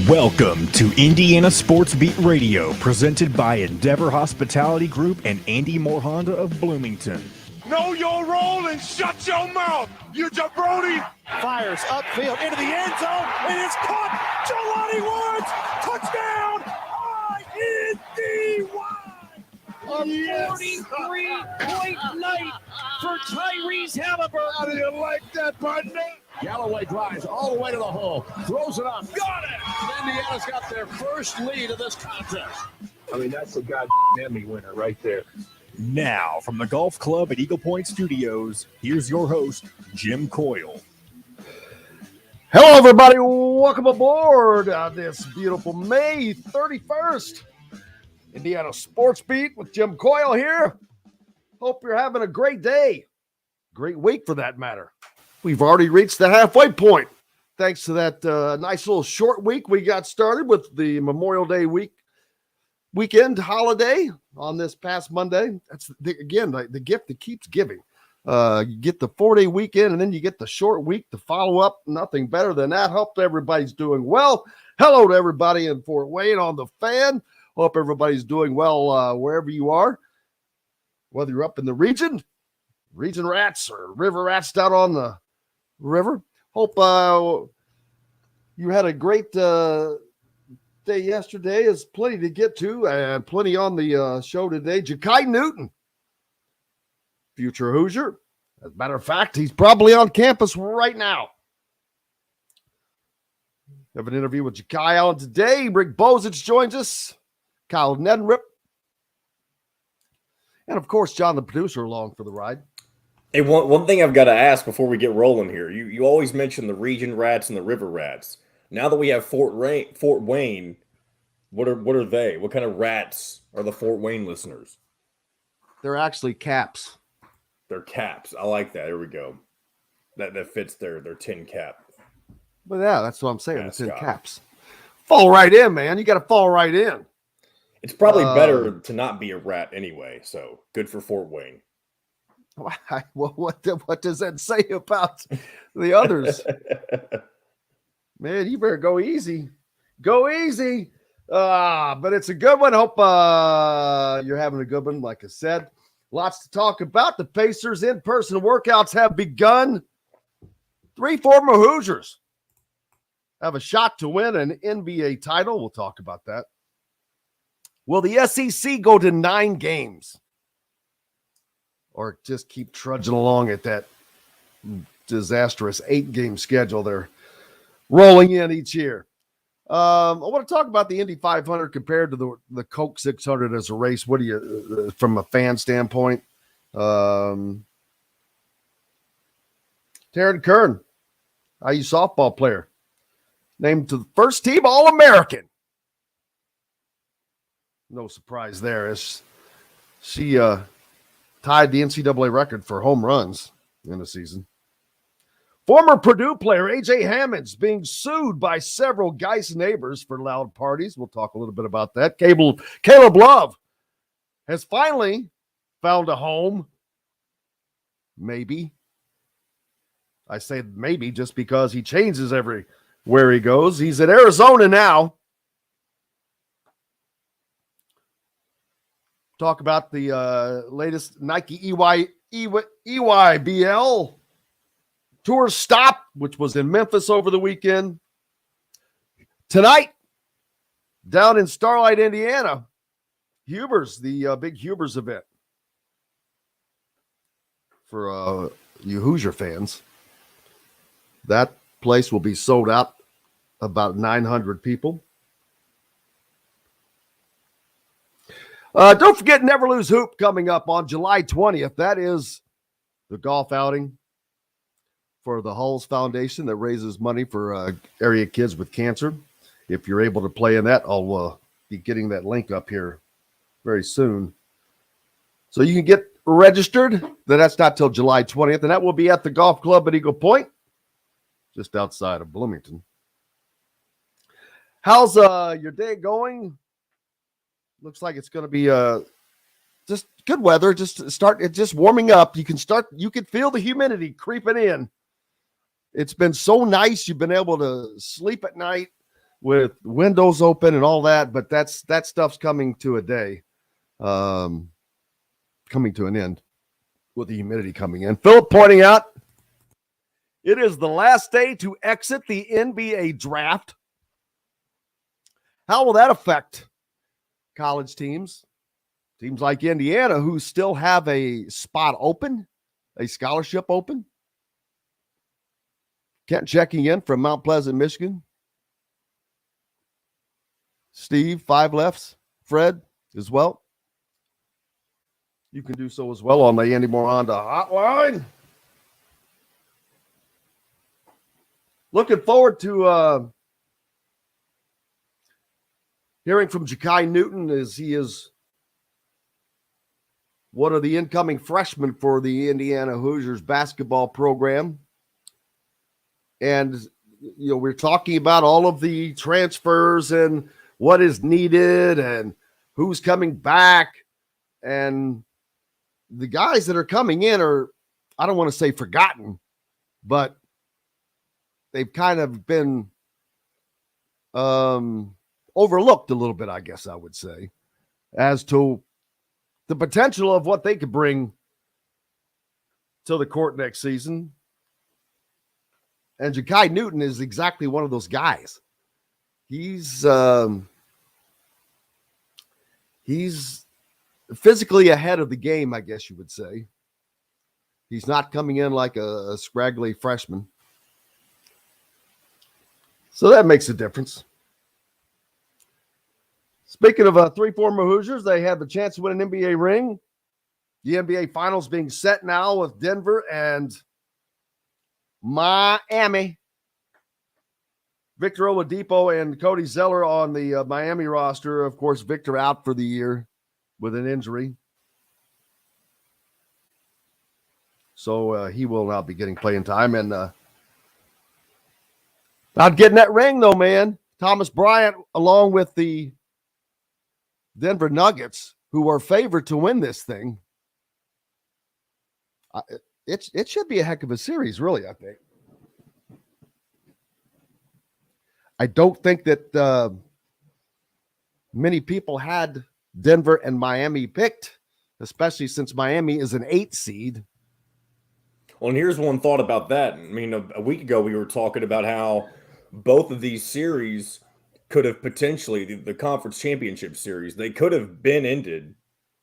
Welcome to Indiana Sports Beat Radio, presented by Endeavor Hospitality Group and Andy Moore Honda of Bloomington. Know your role and shut your mouth, you jabroni! Fires upfield into the end zone, and it's caught! Jelani Woods, touchdown! ISB! A 43-point night for Tyrese Halliburton. How do you like that, partner? Galloway drives all the way to the hole, throws it up, got it! Indiana's got their first lead of this contest. I mean, that's a goddamn Emmy winner right there. Now, from the Golf Club at Eagle Point Studios, here's your host, Jim Coyle. Hello, everybody. Welcome aboard this beautiful May 31st. Indiana Sports Beat with Jim Coyle here. Hope you're having a great day. Great week, for that matter. We've already reached the halfway point. Thanks to that nice little short week we got started with the Memorial Day weekend holiday on this past Monday. That's, the gift that keeps giving. You get the 4-day weekend, and then you get the short week to follow up. Nothing better than that. Hope everybody's doing well. Hello to everybody in Fort Wayne on the fan. Hope everybody's doing well wherever you are, whether you're up in the region rats or river rats down on the river. Hope you had a great day yesterday. There's plenty to get to and plenty on the show today. Jakai Newton, future Hoosier. As a matter of fact, he's probably on campus right now. Have an interview with Jakai Allen today. Rick Bozich joins us. Kyle Neddenriep. And, of course, John, the producer, along for the ride. Hey, one thing I've got to ask before we get rolling here. You always mention the region rats and the river rats. Now that we have Fort Wayne, what are they? What kind of rats are the Fort Wayne listeners? They're actually caps. They're caps. I like that. Here we go. That fits their tin cap. But yeah, that's what I'm saying. Yeah, it's in Scott. caps. Fall right in, man. You got to fall right in. It's probably better to not be a rat anyway. So good for Fort Wayne. What does that say about the others? Man, you better go easy. Go easy. But it's a good one. Hope you're having a good one. Like I said, lots to talk about. The Pacers' in-person workouts have begun. 3 former Hoosiers have a shot to win an NBA title. We'll talk about that. Will the SEC go to 9 games? Or just keep trudging along at that disastrous 8-game schedule they're rolling in each year? I want to talk about the Indy 500 compared to the Coke 600 as a race. What do you, from a fan standpoint? Taryn Kern, IU softball player, named to the first team All-American. No surprise there, as she tied the NCAA record for home runs in the season. Former Purdue player A.J. Hammond's being sued by several Geis neighbors for loud parties. We'll talk a little bit about that. Caleb Love has finally found a home. Maybe. I say maybe just because he changes everywhere he goes. He's at Arizona now. Talk about the latest Nike EYBL Tour stop, which was in Memphis over the weekend. Tonight, down in Starlight, Indiana, Huber's, the big Huber's event for you Hoosier fans. That place will be sold out, about 900 people. Don't forget Never Lose Hoop coming up on July 20th. That is the golf outing for the Hulls Foundation that raises money for area kids with cancer. If you're able to play in that, I'll be getting that link up here very soon. So you can get registered. That's not till July 20th, and that will be at the Golf Club at Eagle Point, just outside of Bloomington. How's your day going? Looks like it's going to be just good weather. Just warming up. You can feel the humidity creeping in. It's been so nice. You've been able to sleep at night. with windows open and all that, but that stuff's coming to a day, coming to an end with the humidity coming in. Philip pointing out it is the last day to exit the NBA draft. How will that affect college teams? Teams like Indiana, who still have a spot open, a scholarship open. Kent checking in from Mount Pleasant, Michigan. Steve, 5 lefts. Fred as well. You can do so as well on the Andy Moore Honda hotline. Looking forward to hearing from Jakai Newton, as he is one of the incoming freshmen for the Indiana Hoosiers basketball program. And, we're talking about all of the transfers and what is needed and who's coming back. And the guys that are coming in are, I don't want to say forgotten, but they've kind of been overlooked a little bit, I guess I would say, as to the potential of what they could bring to the court next season. And Jakai Newton is exactly one of those guys. He's physically ahead of the game, I guess you would say. He's not coming in like a scraggly freshman. So that makes a difference. Speaking of 3 former Hoosiers, they have the chance to win an NBA ring. The NBA Finals being set now with Denver and Miami. Victor Oladipo and Cody Zeller on the Miami roster. Of course, Victor out for the year with an injury. So he will not be getting playing time. And not getting that ring, though, man. Thomas Bryant, along with the Denver Nuggets, who are favored to win this thing. It should be a heck of a series, really, I think. I don't think that many people had Denver and Miami picked, especially since Miami is an 8 seed. Well, and here's one thought about that. I mean, a week ago we were talking about how both of these series could have potentially, the conference championship series, they could have been ended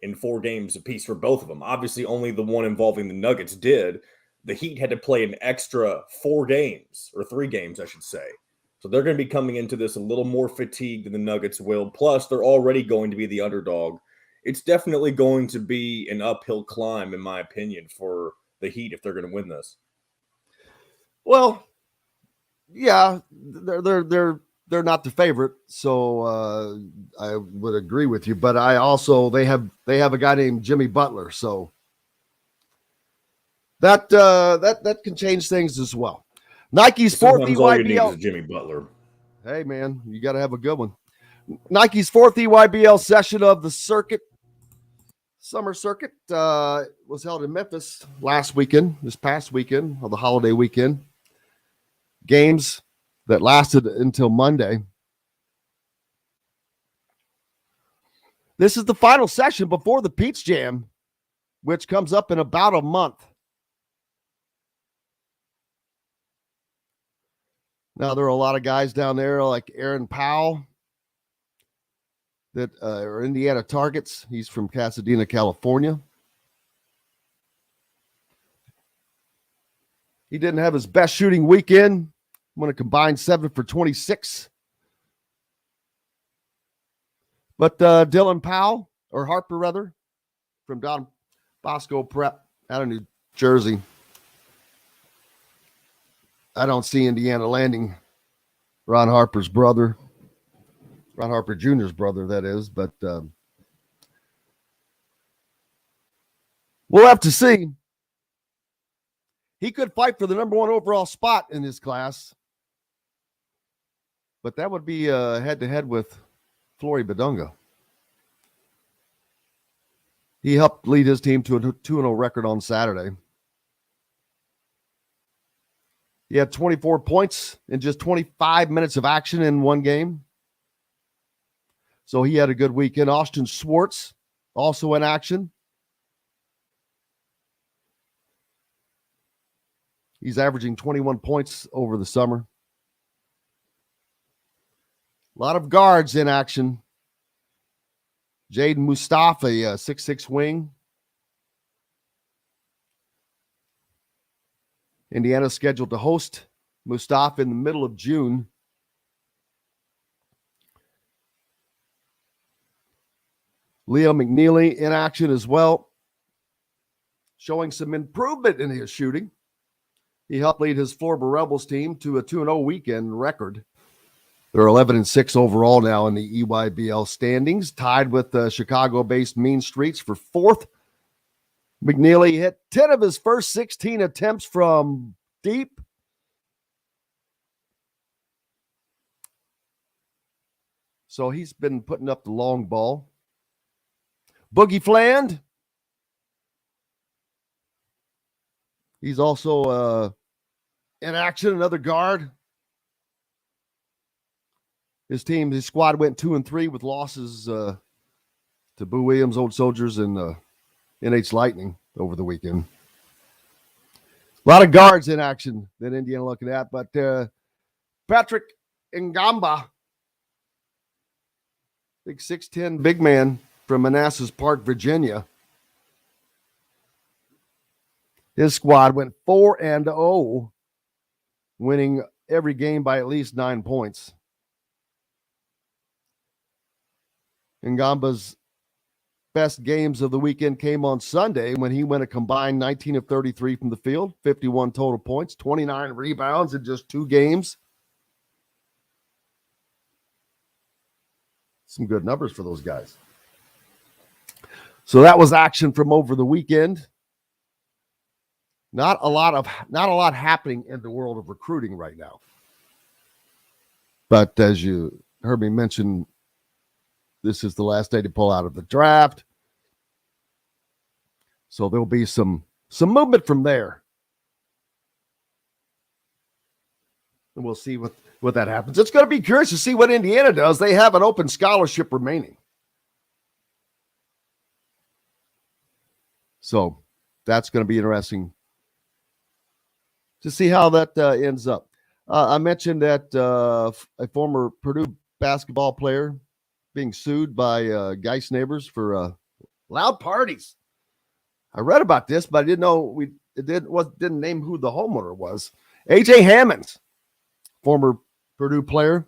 in 4 games apiece for both of them. Obviously, only the one involving the Nuggets did. The Heat had to play an extra 4 games, or 3 games, I should say. So they're going to be coming into this a little more fatigued than the Nuggets will. Plus, they're already going to be the underdog. It's definitely going to be an uphill climb, in my opinion, for the Heat if they're going to win this. Well, yeah, they're not the favorite, so I would agree with you. But I also they have a guy named Jimmy Butler, so that can change things as well. Nike's fourth Sometimes all you need EYBL. is Jimmy Butler. Hey man, you got to have a good one. Nike's 4th EYBL session of the circuit, summer circuit, was held in Memphis this past weekend, or the holiday weekend. Games that lasted until Monday. This is the final session before the Peach Jam, which comes up in about a month. Now, there are a lot of guys down there like Aaron Powell that are Indiana targets. He's from Pasadena, California. He didn't have his best shooting weekend. I'm going to combine 7 for 26. But Dylan Powell, or Harper rather, from Don Bosco Prep out of New Jersey. I don't see Indiana landing Ron Harper's brother. Ron Harper Jr.'s brother, that is. But we'll have to see. He could fight for the number 1 overall spot in his class. But that would be head-to-head with Flory Badunga. He helped lead his team to a 2-0 record on Saturday. He had 24 points in just 25 minutes of action in one game. So he had a good weekend. Austin Swartz also in action. He's averaging 21 points over the summer. A lot of guards in action. Jaden Mustafa, a 6'6" wing. Indiana's scheduled to host Mustafa in the middle of June. Leo McNeely in action as well, showing some improvement in his shooting. He helped lead his Florida Rebels team to a 2-0 weekend record. They're 11-6 overall now in the EYBL standings, tied with the Chicago-based Mean Streets for fourth. McNeely hit 10 of his first 16 attempts from deep. So he's been putting up the long ball. Boogie Fland. He's also in action, another guard. His squad went 2-3 with losses to Boo Williams, Old Soldiers, and NH Lightning over the weekend. A lot of guards in action that Indiana looking at, but Patrick Ngamba, big 6'10" big man from Manassas Park, Virginia. His squad went 4-0, winning every game by at least 9 points. Ngamba's best games of the weekend came on Sunday when he went a combined 19 of 33 from the field, 51 total points, 29 rebounds in just 2 games. Some good numbers for those guys. So that was action from over the weekend. Not a lot happening in the world of recruiting right now. But as you heard me mention, this is the last day to pull out of the draft. So there'll be some movement from there. And we'll see what that happens. It's going to be curious to see what Indiana does. They have an open scholarship remaining. So that's going to be interesting to see how that ends up. I mentioned that a former Purdue basketball player being sued by Geist neighbors for loud parties. I read about this, but I didn't know didn't name who the homeowner was. AJ Hammonds, former Purdue player,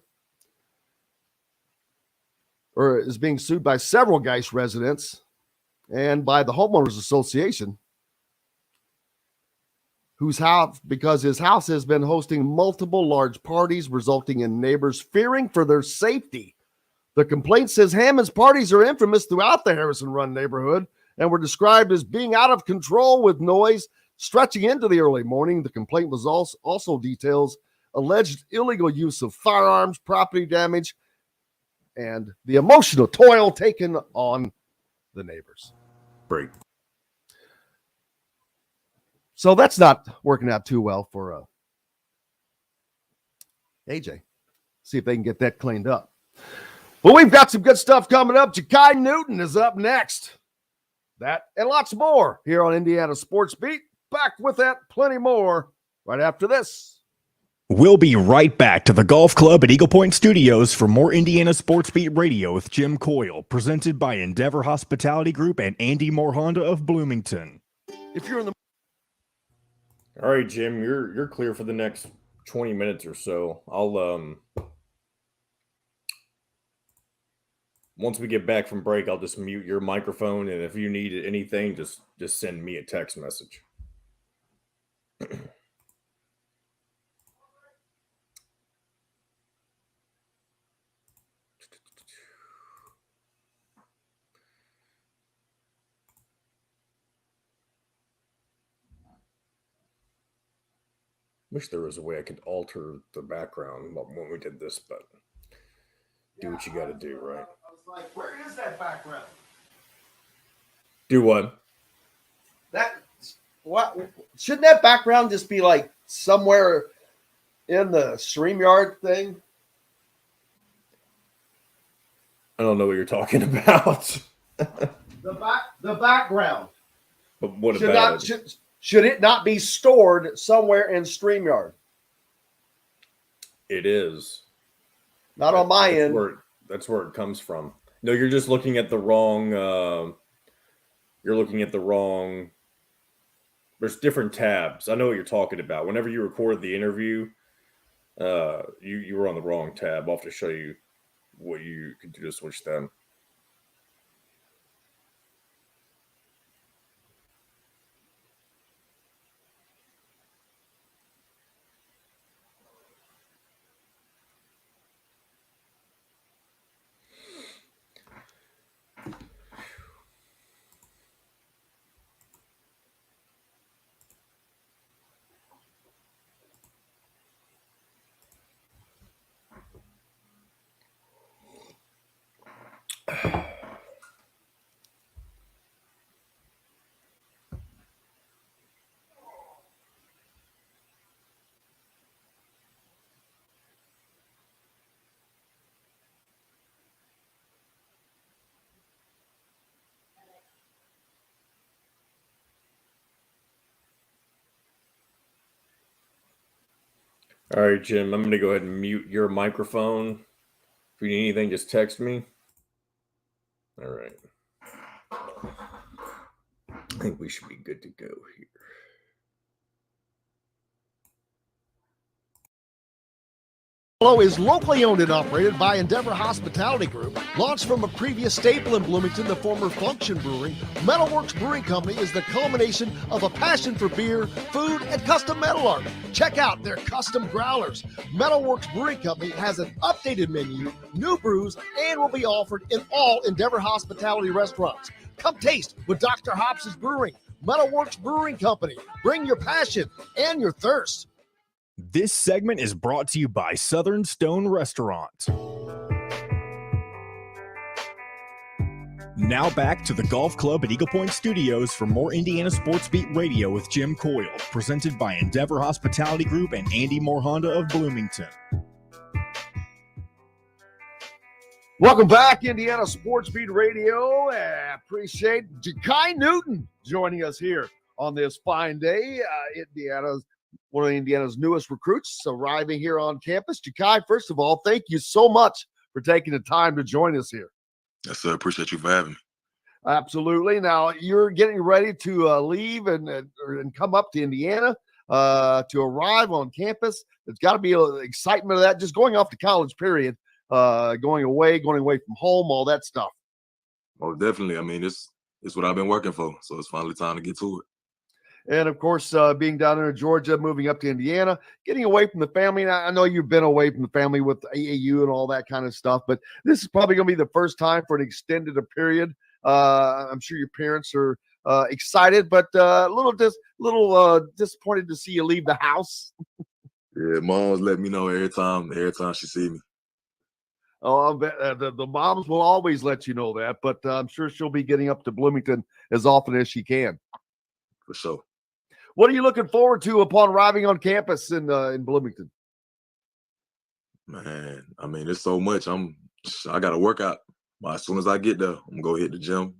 is being sued by several Geist residents and by the homeowners association, because his house has been hosting multiple large parties, resulting in neighbors fearing for their safety. The complaint says Hammond's parties are infamous throughout the Harrison Run neighborhood and were described as being out of control with noise stretching into the early morning. The complaint was also details alleged illegal use of firearms, property damage, and the emotional toil taken on the neighbors. Break. So that's not working out too well for AJ. See if they can get that cleaned up. Well, we've got some good stuff coming up. Jakai Newton is up next. That and lots more here on Indiana Sports Beat. Back with that, plenty more right after this. We'll be right back to the Golf Club at Eagle Point Studios for more Indiana Sports Beat Radio with Jim Coyle, presented by Endeavor Hospitality Group and Andy Moore Honda of Bloomington. If you're in the All right, Jim, you're clear for the next 20 minutes or so. I'll once we get back from break, I'll just mute your microphone, and if you need anything, just send me a text message. Wish there was a way I could alter the background when we did this, but do what you got to do, right? I was like, where is that background? Do what? What shouldn't that background just be like somewhere in the StreamYard thing? I don't know what you're talking about. The background. But what Should about not it? should it not be stored somewhere in StreamYard? It is. Not on my end. That's where it comes from. No, you're just looking at the wrong. You're looking at the wrong. There's different tabs. I know what you're talking about. Whenever you recorded the interview, you were on the wrong tab. I'll have to show you what you could do to switch them. All right, Jim, I'm going to go ahead and mute your microphone. If you need anything, just text me. All right. I think we should be good to go here. Buffalo is locally owned and operated by Endeavor Hospitality Group. Launched from a previous staple in Bloomington, the former Function Brewing, Metalworks Brewing Company is the culmination of a passion for beer, food, and custom metal art. Check out their custom growlers. Metalworks Brewing Company has an updated menu, new brews, and will be offered in all Endeavor Hospitality restaurants. Come taste with Dr. Hobbs' Brewing. Metalworks Brewing Company. Bring your passion and your thirst. This segment is brought to you by Southern Stone Restaurant. Now back to the Golf Club at Eagle Point Studios for more Indiana Sports Beat Radio with Jim Coyle, presented by Endeavor Hospitality Group and Andy Moore Honda of Bloomington. Welcome back, Indiana Sports Beat Radio. Appreciate Jakai Newton joining us here on this fine day. One of Indiana's newest recruits arriving here on campus. Jakai, first of all, thank you so much for taking the time to join us here. Yes, sir. Appreciate you for having me. Absolutely. Now, you're getting ready to leave and come up to Indiana to arrive on campus. There's got to be excitement of that, just going off to college, period, going away from home, all that stuff. Oh, definitely. I mean, it's what I've been working for, so it's finally time to get to it. And, of course, being down there in Georgia, moving up to Indiana, getting away from the family. And I know you've been away from the family with AAU and all that kind of stuff, but this is probably going to be the first time for an extended period. I'm sure your parents are excited, but a little disappointed to see you leave the house. Yeah, mom's let me know every time she see me. Oh, I bet the moms will always let you know that, but I'm sure she'll be getting up to Bloomington as often as she can. For sure. What are you looking forward to upon arriving on campus in Bloomington? Man, I mean, it's so much. I got to work out. As soon as I get there, I'm going to hit the gym,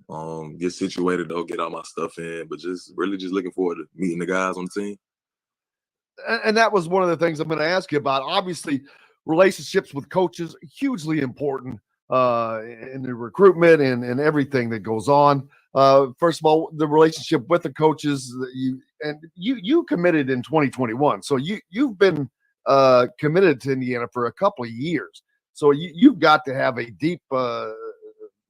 get situated, get all my stuff in, but just looking forward to meeting the guys on the team. And that was one of the things I'm going to ask you about. Obviously, relationships with coaches, hugely important in the recruitment and everything that goes on. First of all, the relationship with the coaches that you committed in 2021. So you've been committed to Indiana for a couple of years. So you've got to have a deep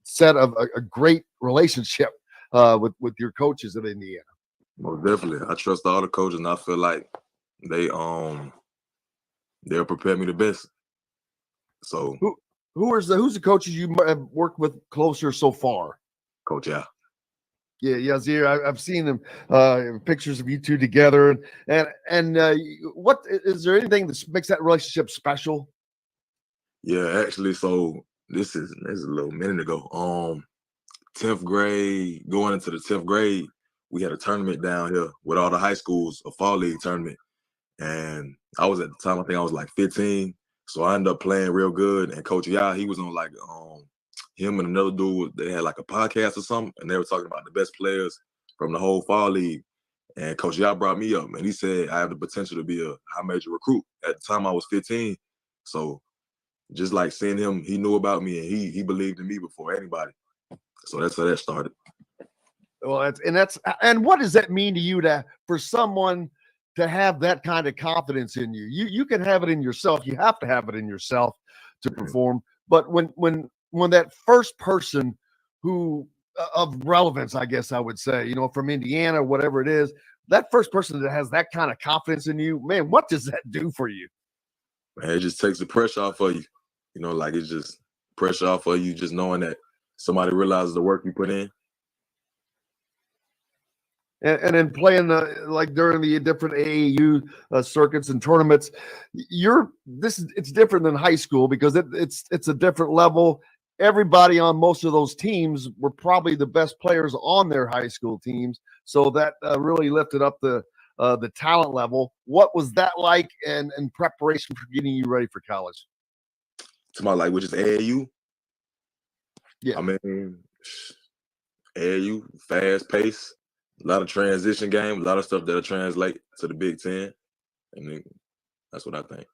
set of a great relationship with your coaches at Indiana. Well, definitely. I trust all the coaches, and I feel like they'll prepare me the best. So who's the coaches you have worked with closer so far? Coach Al. Yeah, Yazir. I've seen them pictures of you two together, and what is there anything that makes that relationship special? Yeah, actually, so this is a little minute ago. 10th grade, going into the 10th grade, we had a tournament down here with all the high schools, a fall league tournament, and I was at the time, I think I was like 15. So I ended up playing real good. And Coach Yao, he was on like him and another dude, they had like a podcast or something, and they were talking about the best players from the whole fall league. And Coach Yao brought me up, and he said I have the potential to be a high major recruit. At the time I was 15. So just like seeing him, he knew about me and he believed in me before anybody. So that's how that started. Well, and what does that mean to you for someone to have that kind of confidence in you? You can have it in yourself. You have to have it in yourself to perform. But when that first person who of relevance, I guess I would say, from Indiana, whatever it is, that first person that has that kind of confidence in you, man, what does that do for you? Man, it just takes the pressure off of you. Like it's just pressure off of you, just knowing that somebody realizes the work you put in. And then playing like during the different AAU circuits and tournaments, it's different than high school because it's a different level. Everybody on most of those teams were probably the best players on their high school teams, so that really lifted up the talent level. What was that like, and preparation for getting you ready for college? To my like, which is AAU. Yeah, I mean, AAU, fast pace. A lot of transition game, a lot of stuff that'll translate to the Big Ten. And that's what I think.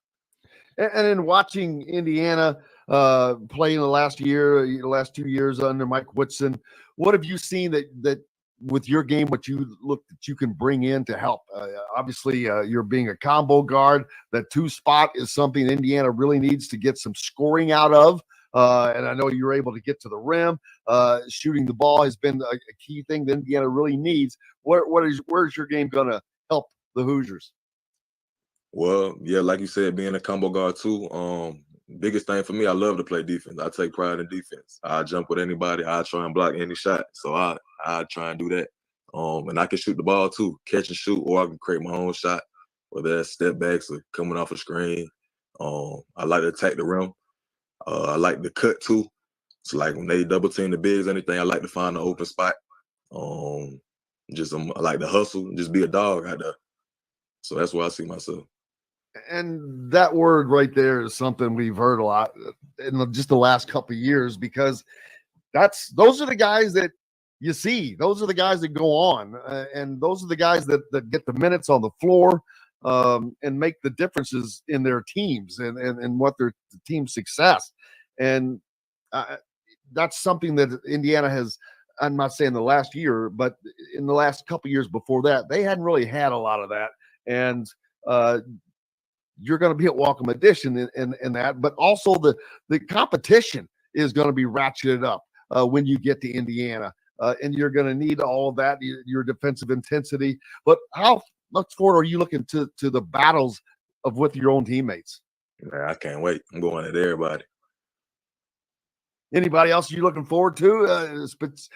And in watching Indiana play in the last 2 years under Mike Woodson, what have you seen that with your game, what you can bring in to help? Obviously, you're being a combo guard. That 2 spot is something Indiana really needs to get some scoring out of. And I know you're able to get to the rim. Shooting the ball has been a key thing that Indiana really needs. Where's your game going to help the Hoosiers? Well, yeah, like you said, being a combo guard too. Biggest thing for me, I love to play defense. I take pride in defense. I jump with anybody. I try and block any shot. So I try and do that. And I can shoot the ball too, catch and shoot, or I can create my own shot, whether that's step backs or coming off a screen. I like to attack the rim. I like to cut too. So like when they double team the bigs, anything, I like to find an open spot. I like to hustle, just be a dog out there. So that's where I see myself. And that word right there is something we've heard a lot in just the last couple of years, because those are the guys that you see. Those are the guys that go on, and those are the guys that get the minutes on the floor and make the differences in their teams and what their team's success. And that's something that Indiana has. I'm not saying the last year, but in the last couple of years before that, they hadn't really had a lot of that. And you're going to be at welcome addition in that, but also the competition is going to be ratcheted up when you get to Indiana, and you're going to need all of that, your defensive intensity. But how much forward are you looking to the battles with your own teammates? Man, I can't wait. I'm going at everybody. Anybody else you looking forward to?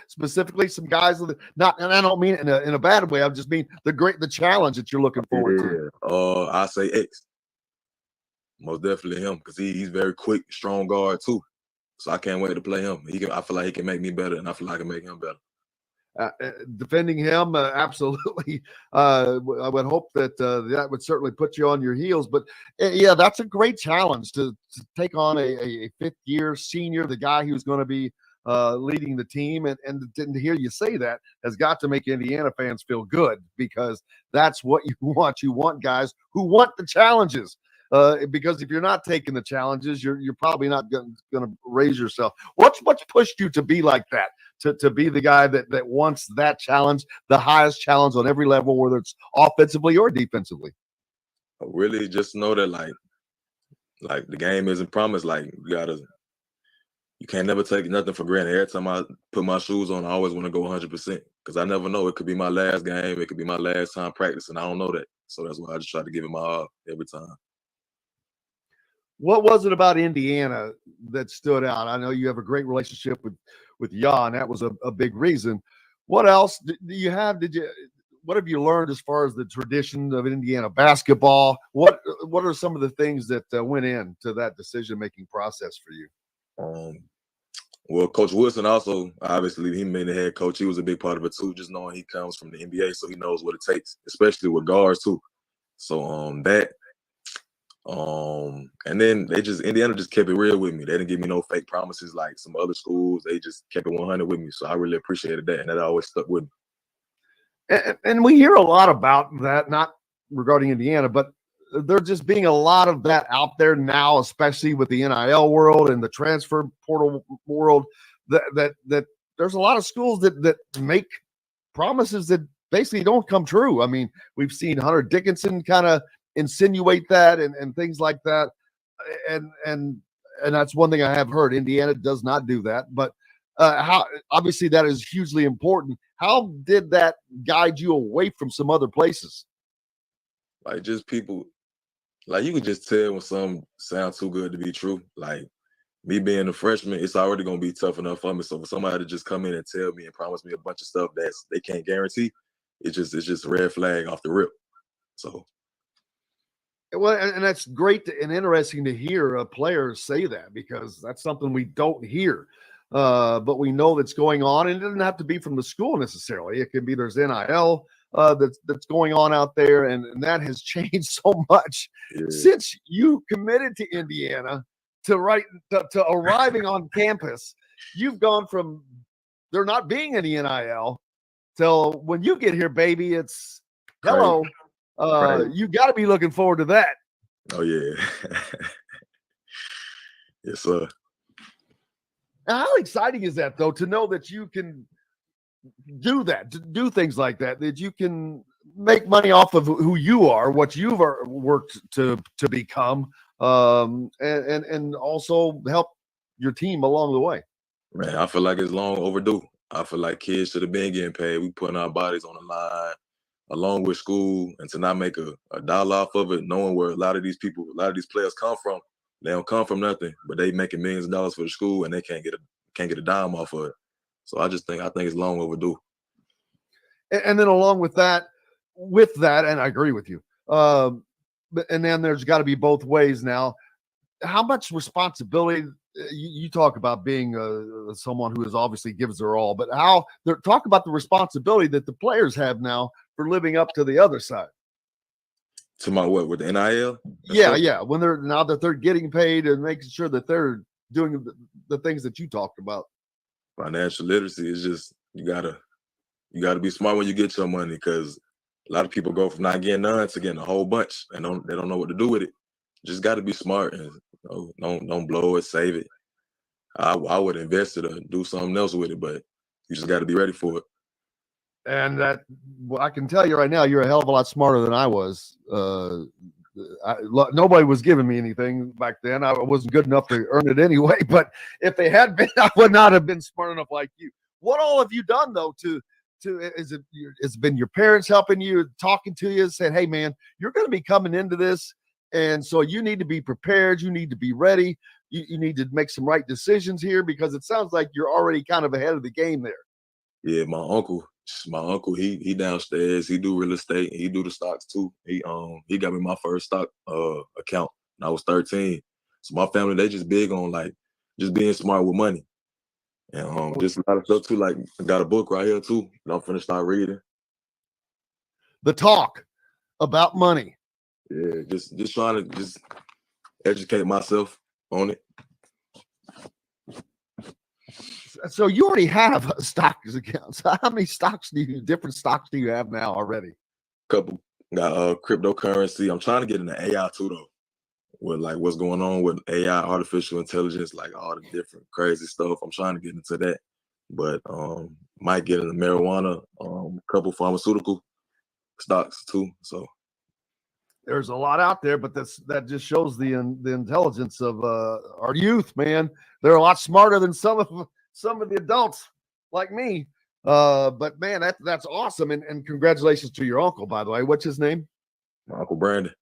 Specifically, some guys not, and I don't mean it in a bad way. I just mean the challenge that you're looking forward to. I say X. Most definitely him, because he's very quick, strong guard too. So I can't wait to play him. I feel like he can make me better, and I feel like I can make him better. Defending him, absolutely. I would hope that that would certainly put you on your heels. But yeah, that's a great challenge to take on a fifth-year senior, the guy who's going to be leading the team, and to hear you say that has got to make Indiana fans feel good, because that's what you want. You want guys who want the challenges. Because if you're not taking the challenges, you're probably not going to raise yourself. What's pushed you to be like that? To be the guy that wants that challenge, the highest challenge on every level, whether it's offensively or defensively? Really, just know that like the game isn't promised. Like you can't never take nothing for granted. Every time I put my shoes on, I always want to go 100%, because I never know. It could be my last game. It could be my last time practicing. I don't know that. So that's why I just try to give it my all every time. What was it about Indiana that stood out? I know you have a great relationship with Jan, and that was a big reason. What else do you have? What have you learned as far as the tradition of Indiana basketball? What are some of the things that went into that decision-making process for you? Well, Coach Wilson also, obviously, he made the head coach. He was a big part of it too, just knowing he comes from the NBA, so he knows what it takes, especially with guards too. So that, And then Indiana just kept it real with me. They didn't give me no fake promises like some other schools. They just kept it 100 with me. So I really appreciated that, and that always stuck with me. And we hear a lot about that, not regarding Indiana, but there just being a lot of that out there now, especially with the NIL world and the transfer portal world, that there's a lot of schools that make promises that basically don't come true. I mean, we've seen Hunter Dickinson kind of insinuate that and things like that. And that's one thing I have heard. Indiana does not do that, but how obviously that is hugely important. How did that guide you away from some other places? Like just people, like you could just tell when something sounds too good to be true. Like me being a freshman, it's already gonna be tough enough for me. So for somebody to just come in and tell me and promise me a bunch of stuff that they can't guarantee, it's just a red flag off the rip. So. Well, and that's great and interesting to hear players say that, because that's something we don't hear. But we know that's going on, and it doesn't have to be from the school necessarily. It can be there's NIL that's going on out there, and that has changed so much since you committed to Indiana to arriving on campus. You've gone from there not being any NIL till when you get here, baby, it's hello. You got to be looking forward to that. Oh yeah. Yes, sir. How exciting is that, though, to know that you can do that, to do things like that, that you can make money off of who you are, what you've worked to become, and also help your team along the way. Man, I feel like it's long overdue. I feel like kids should have been getting paid. We putting our bodies on the line along with school, and to not make a dollar off of it, knowing where a lot of these players come from. They don't come from nothing, but they making millions of dollars for the school, and they can't get a dime off of it. So I think it's long overdue. And then along with that, and I agree with you. And then there's got to be both ways now. How much responsibility you talk about being someone who is obviously gives their all, but talk about the responsibility that the players have now for living up to the other side. To my what, with the NIL? Yeah. When they're getting paid and making sure that they're doing the things that you talked about. Financial literacy is just you gotta be smart when you get your money, because a lot of people go from not getting none to getting a whole bunch and they don't know what to do with it. Just got to be smart and don't blow it, save it. I would invest it or do something else with it, but you just got to be ready for it. And I can tell you right now, you're a hell of a lot smarter than I was. Nobody was giving me anything back then. I wasn't good enough to earn it anyway. But if they had been, I would not have been smart enough like you. What all have you done though? It's been your parents helping you, talking to you, saying, "Hey, man, you're going to be coming into this, and so you need to be prepared. You need to be ready. You need to make some right decisions here, because it sounds like you're already kind of ahead of the game there." Yeah, my uncle, he downstairs. He do real estate. He do the stocks too. He got me my first stock account when I was 13. So my family, they just big on like just being smart with money, and just a lot of stuff too. Like I got a book right here too that I'm finna start reading. The Talk About Money. Yeah, just trying to just educate myself on it. So you already have stocks accounts. How many different stocks do you have now already? Couple. Got cryptocurrency. I'm trying to get into AI too though. With like what's going on with AI, artificial intelligence, like all the different crazy stuff. I'm trying to get into that. But might get into marijuana, couple pharmaceutical stocks too. So there's a lot out there, but that just shows the intelligence of our youth, man. They're a lot smarter than some of the adults like me. But man, that's awesome. And congratulations to your uncle, by the way. What's his name? My Uncle Brandon.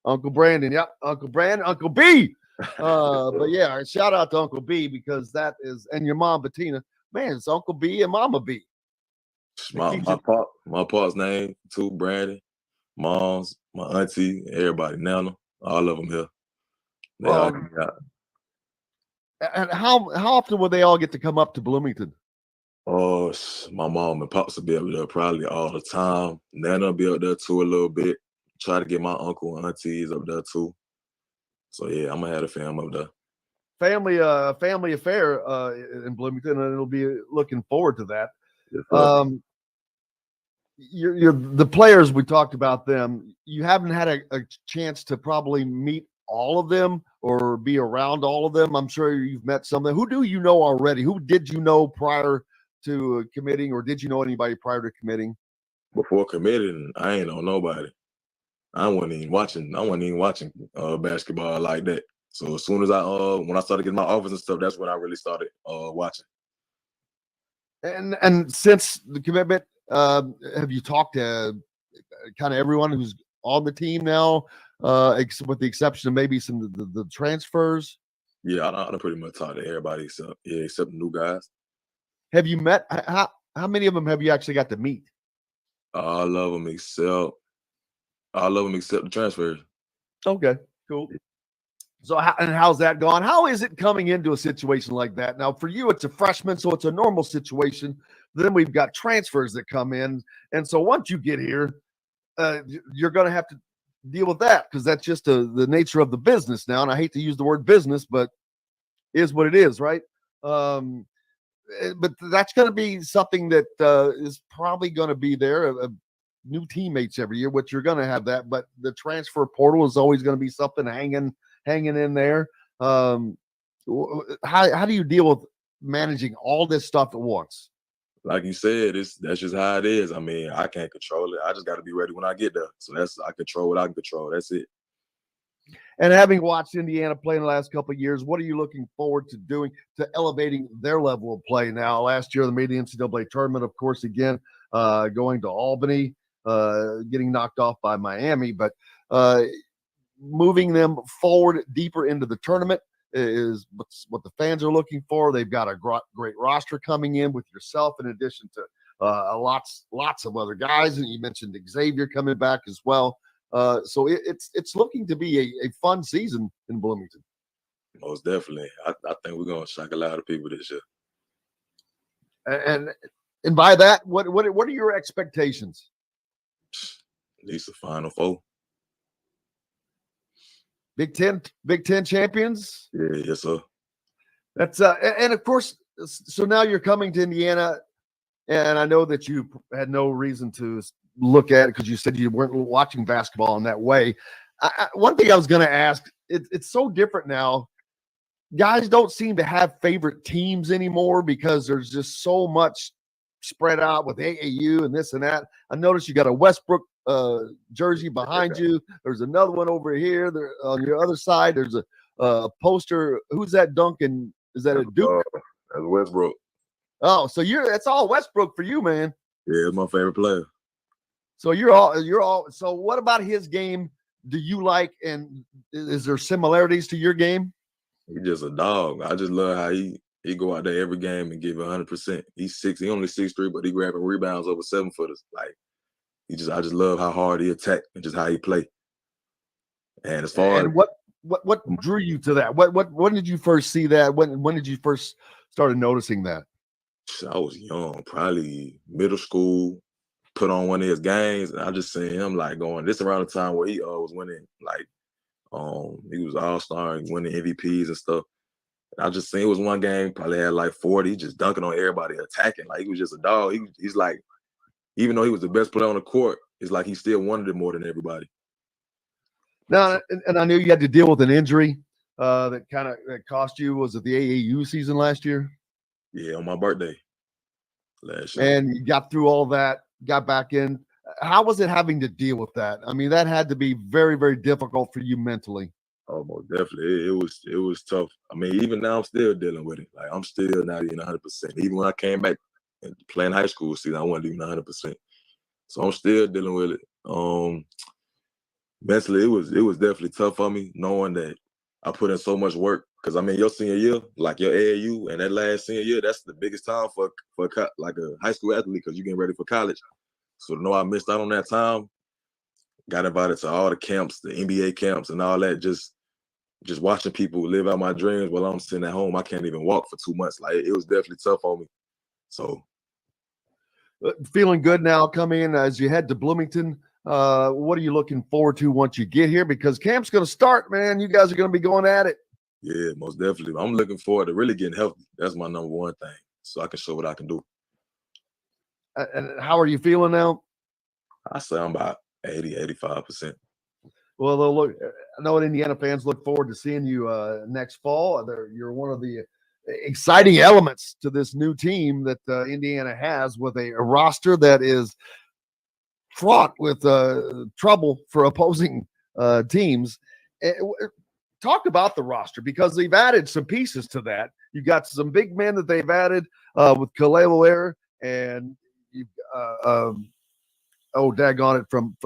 Uncle Brandon. Yep. Uncle Brandon, Uncle B. But yeah, shout out to Uncle B, because that is, and your mom, Bettina. Man, it's Uncle B and Mama B. My pop's name too, Brandon. Mom's, my auntie, everybody, Nana, all of them here. They all got. And how often will they all get to come up to Bloomington? Oh, my mom and pops will be up there probably all the time. Nana will be up there too a little bit. Try to get my uncle and aunties up there too. So yeah, I'm gonna have the fam up there. Family affair in Bloomington, and it'll be looking forward to that. Yes, sir. You're the players, we talked about them. You haven't had a chance to probably meet all of them or be around all of them. I'm sure you've met some of them. Who do you know already? Who did you know prior to committing, or did you know anybody prior to committing? Before committing, I ain't know nobody. I wasn't even watching basketball like that. So as soon as when I started getting my offers and stuff, that's when I really started watching. And since the commitment, have you talked to kind of everyone who's on the team now, with the exception of maybe some of the transfers? Yeah, I pretty much talked to everybody except the new guys. Have you met? How many of them have you actually got to meet? All of them except the transfers. Okay, cool. So how's that gone? How is it coming into a situation like that? Now, for you, it's a freshman, so it's a normal situation. Then we've got transfers that come in. And so once you get here, you're going to have to deal with that because that's just the nature of the business now. And I hate to use the word business, but is what it is, right? But that's going to be something that is probably going to be there. New teammates every year, which you're going to have that. But the transfer portal is always going to be something hanging in there. How do you deal with managing all this stuff at once? Like you said, that's just how it is. I mean, I can't control it. I just got to be ready when I get there. So I control what I can control. That's it. And having watched Indiana play in the last couple of years, what are you looking forward to doing to elevating their level of play now? Last year, they made the NCAA tournament, of course, again, going to Albany, getting knocked off by Miami, but moving them forward deeper into the tournament is what the fans are looking for. They've got a great roster coming in with yourself, in addition to lots of other guys. And you mentioned Xavier coming back as well. So it's looking to be a fun season in Bloomington. Most definitely. I think we're going to shock a lot of people this year. And by that, what are your expectations? At least a Final Four. Big Ten champions? Yeah, yes, sir. That's and of course, so now you're coming to Indiana, and I know that you had no reason to look at it because you said you weren't watching basketball in that way. One thing I was going to ask, it's so different now. Guys don't seem to have favorite teams anymore because there's just so much spread out with AAU and this and that. I noticed you got a Westbrook jersey behind you. There's another one over here. There on your other side, there's a poster. Who's that dunking? Is that a Duke? That's Westbrook. Oh, so that's all Westbrook for you, man. Yeah, it's my favorite player. So you're all. So what about his game do you like, and is there similarities to your game? He's just a dog. I just love how he go out there every game and give 100%. He only 6'3", but he grabbing rebounds over 7-footers. Like I just love how hard he attack and just how he play. And as far as what drew you to that? When did you first see that? When did you first started noticing that? I was young, probably middle school. Put on one of his games, and I just seen him like going. This around the time where he was winning, like he was all-star, winning MVPs and stuff. And I just seen it was one game, probably had like 40, just dunking on everybody, attacking. Like he was just a dog. He's like, even though he was the best player on the court, it's like he still wanted it more than everybody. Now, and I knew you had to deal with an injury that cost you. Was it the AAU season last year? Yeah, on my birthday last year. And you got through all that, got back in. How was it having to deal with that? I mean, that had to be very, very difficult for you mentally. Oh, most definitely. It was tough. I mean, even now I'm still dealing with it. Like I'm still not even 100%. Even when I came back and playing high school season, I wasn't even 100%. So I'm still dealing with it. Mentally, it was definitely tough for me knowing that I put in so much work. Because I mean, your senior year, like your AAU and that last senior year, that's the biggest time for like a high school athlete because you're getting ready for college. So to know I missed out on that time, got invited to all the camps, the NBA camps and all that, just watching people live out my dreams while I'm sitting at home. I can't even walk for 2 months. Like it was definitely tough on me. So feeling good now coming in as you head to Bloomington. What are you looking forward to once you get here? Because camp's going to start, man. You guys are going to be going at it. Yeah, most definitely. I'm looking forward to really getting healthy. That's my number one thing, so I can show what I can do. And how are you feeling now? I say I'm about 85%. Well, look, I know Indiana fans look forward to seeing you next fall. You're one of the exciting elements to this new team that Indiana has, with a roster that is fraught with trouble for opposing teams. Talk about the roster, because they've added some pieces to that. You've got some big men that they've added with Kaleo Air, and you've daggone it, from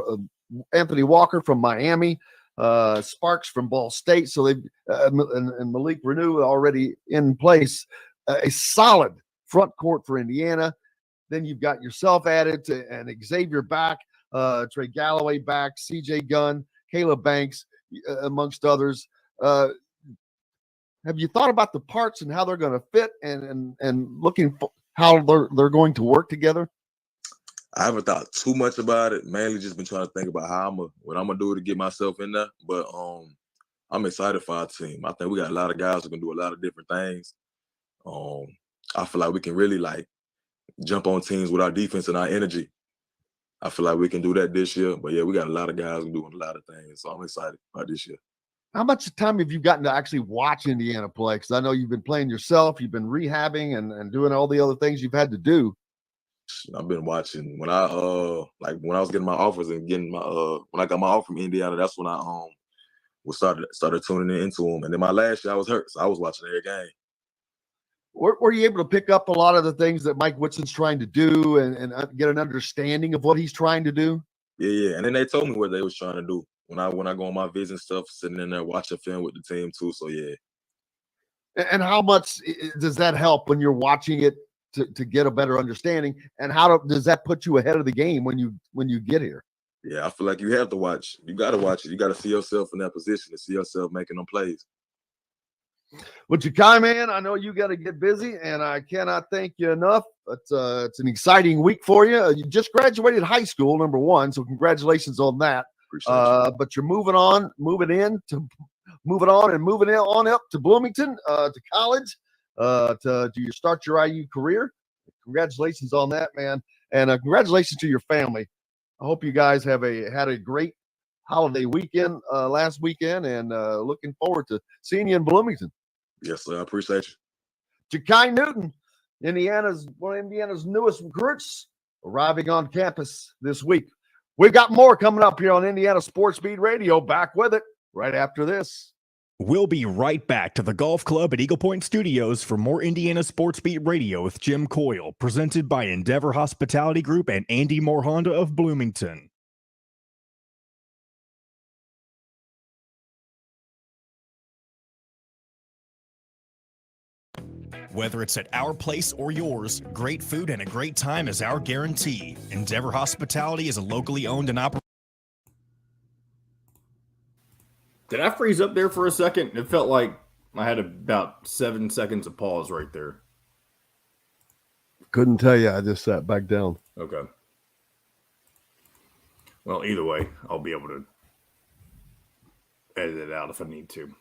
Anthony Walker from Miami, Sparks from Ball State. So they've and Malik Renew already in place. A solid front court for Indiana. Then you've got yourself added and Xavier back, Trey Galloway back, CJ Gunn, Caleb Banks, amongst others. Have you thought about the parts and how they're going to fit, and looking for how they're going to work together? I haven't thought too much about it. Mainly just been trying to think about what I'm gonna do to get myself in there. But I'm excited for our team. I think we got a lot of guys who can do a lot of different things. I feel like we can really jump on teams with our defense and our energy. I feel like we can do that this year. But yeah, we got a lot of guys who doing a lot of things. So I'm excited about this year. How much time have you gotten to actually watch Indiana play? Because I know you've been playing yourself, you've been rehabbing and doing all the other things you've had to do. I've been watching when I when I was getting my offers and getting my when I got my offer from Indiana. That's when I started tuning into them. And then my last year I was hurt, so I was watching every game. Were you able to pick up a lot of the things that Mike Whitson's trying to do and get an understanding of what he's trying to do? Yeah. And then they told me what they was trying to do when I go on my visit and stuff, sitting in there watching film with the team too. So yeah. And how much does that help when you're watching it to get a better understanding? And how does that put you ahead of the game when you get here? Yeah, I feel like you have to watch. You got to watch it. You got to see yourself in that position and see yourself making them plays. Well, Jakai, man, I know you got to get busy, and I cannot thank you enough. It's an exciting week for you. You just graduated high school, number one, so congratulations on that. But you're moving on up to Bloomington, to college, to start your IU career. Congratulations on that, man, and congratulations to your family. I hope you guys had a great holiday weekend last weekend, and looking forward to seeing you in Bloomington. Yes, sir. I appreciate you. Jakai Newton, one of Indiana's newest recruits, arriving on campus this week. We've got more coming up here on Indiana Sports Beat Radio. Back with it right after this. We'll be right back to the Golf Club at Eagle Point Studios for more Indiana Sports Beat Radio with Jim Coyle, presented by Endeavor Hospitality Group and Andy Moore Honda of Bloomington. Whether it's at our place or yours, great food and a great time is our guarantee. Endeavor Hospitality is a locally owned and operated. Did I freeze up there for a second? It felt like I had about 7 seconds of pause right there. Couldn't tell you. I just sat back down. Okay. Well, either way, I'll be able to edit it out if I need to.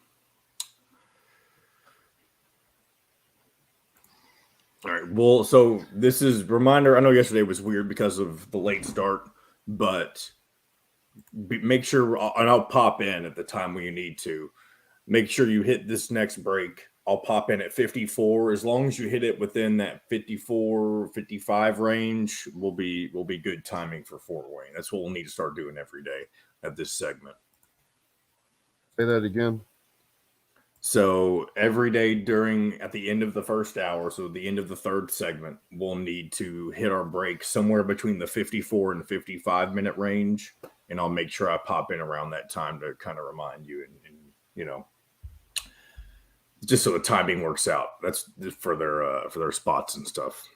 All right. Well, so this is reminder. I know yesterday was weird because of the late start, but make sure, and I'll pop in at the time when you need to. Make sure you hit this next break. I'll pop in at 54. As long as you hit it within that 54, 55 range, will be good timing for Fort Wayne. That's what we'll need to start doing every day at this segment. Say that again. So every day at the end of the first hour, so the end of the third segment, we'll need to hit our break somewhere between the 54 and 55 minute range. And I'll make sure I pop in around that time to kind of remind you and just so the timing works out. That's for their spots and stuff.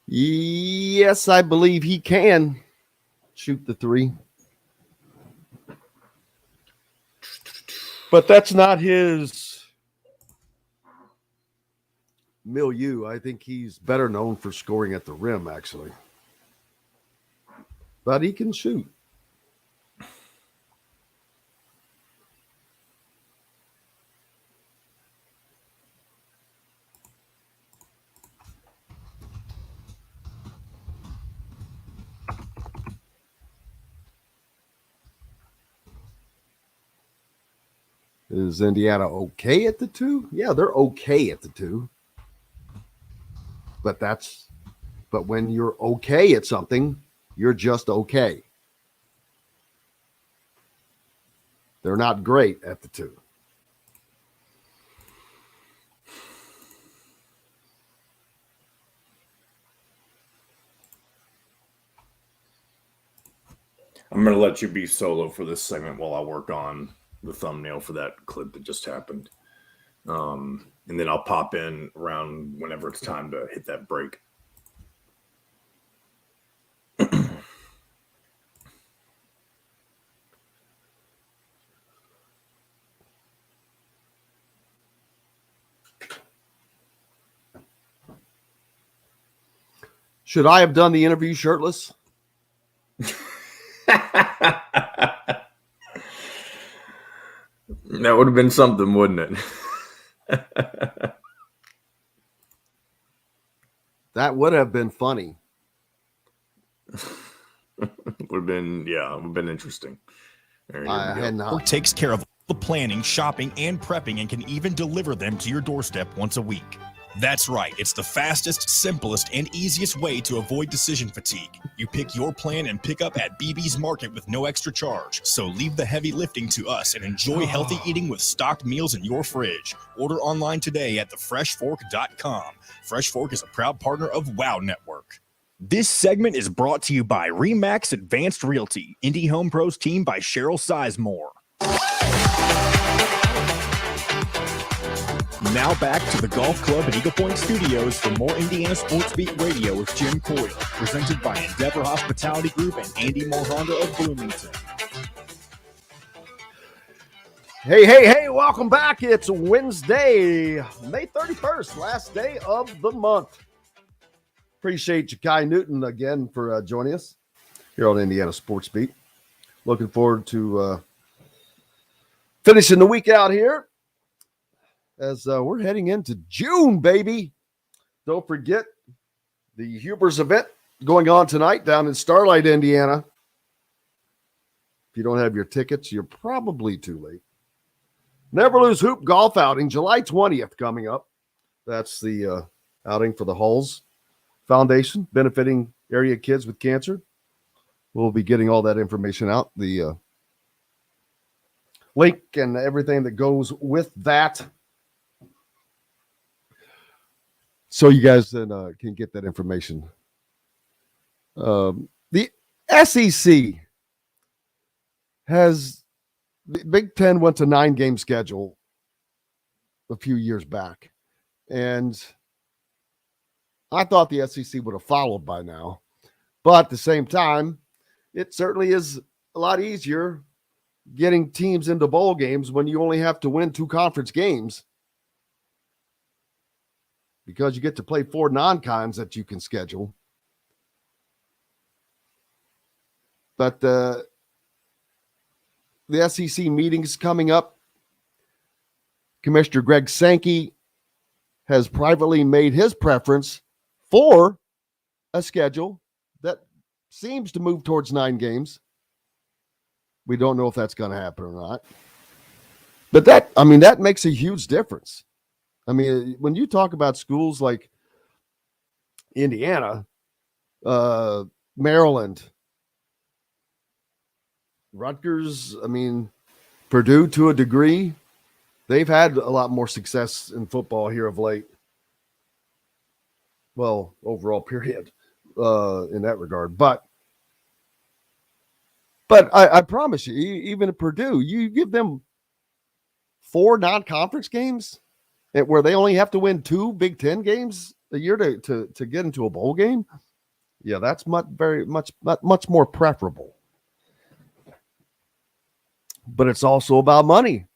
Yes, I believe he can shoot the three. But that's not his milieu, I think he's better known for scoring at the rim, actually. But he can shoot. Is Indiana okay at the 2? Yeah, they're okay at the 2. But when you're okay at something, you're just okay. They're not great at the 2. I'm going to let you be solo for this segment while I work on the thumbnail for that clip that just happened. And then I'll pop in around whenever it's time to hit that break. Should I have done the interview shirtless? That would have been something, wouldn't it? That would have been funny. Would have been interesting. I had not. Takes care of the planning, shopping, and prepping and can even deliver them to your doorstep once a week. That's right, it's the fastest, simplest, and easiest way to avoid decision fatigue. You pick your plan and pick up at BB's Market with no extra charge. So leave the heavy lifting to us and enjoy healthy eating with stocked meals in your fridge. Order online today at thefreshfork.com. Fresh Fork is a proud partner of WOW Network. This segment is brought to you by RE/MAX Advanced Realty, Indie Home Pros team by Cheryl Sizemore. Now back to the Golf Club at Eagle Point Studios for more Indiana Sports Beat Radio with Jim Coyle, presented by Endeavor Hospitality Group and Andy Morhonda of Bloomington. Hey, welcome back. It's Wednesday, May 31st, last day of the month. Appreciate Jakai Newton again for joining us here on Indiana Sports Beat. Looking forward to finishing the week out here as we're heading into June, baby. Don't forget the Hubers event going on tonight down in Starlight, Indiana. If you don't have your tickets, you're probably too late. Never Lose Hoop golf outing, July 20th coming up. That's the outing for the Hulls Foundation, benefiting area kids with cancer. We'll be getting all that information out, the link and everything that goes with that. So you guys can get that information. The SEC has, the Big Ten went to 9-game schedule a few years back. And I thought the SEC would have followed by now. But at the same time, it certainly is a lot easier getting teams into bowl games when you only have to win 2 conference games, because you get to play 4 non-cons that you can schedule. But the SEC meetings coming up, Commissioner Greg Sankey has privately made his preference for a schedule that seems to move towards 9 games. We don't know if that's going to happen or not. But that makes a huge difference. I mean, when you talk about schools like Indiana, Maryland, Rutgers, Purdue to a degree, they've had a lot more success in football here of late. Well, overall period in that regard. But I promise you, even at Purdue, you give them 4 non-conference games where they only have to win 2 Big Ten games a year to get into a bowl game. Yeah, that's much more preferable. But it's also about money.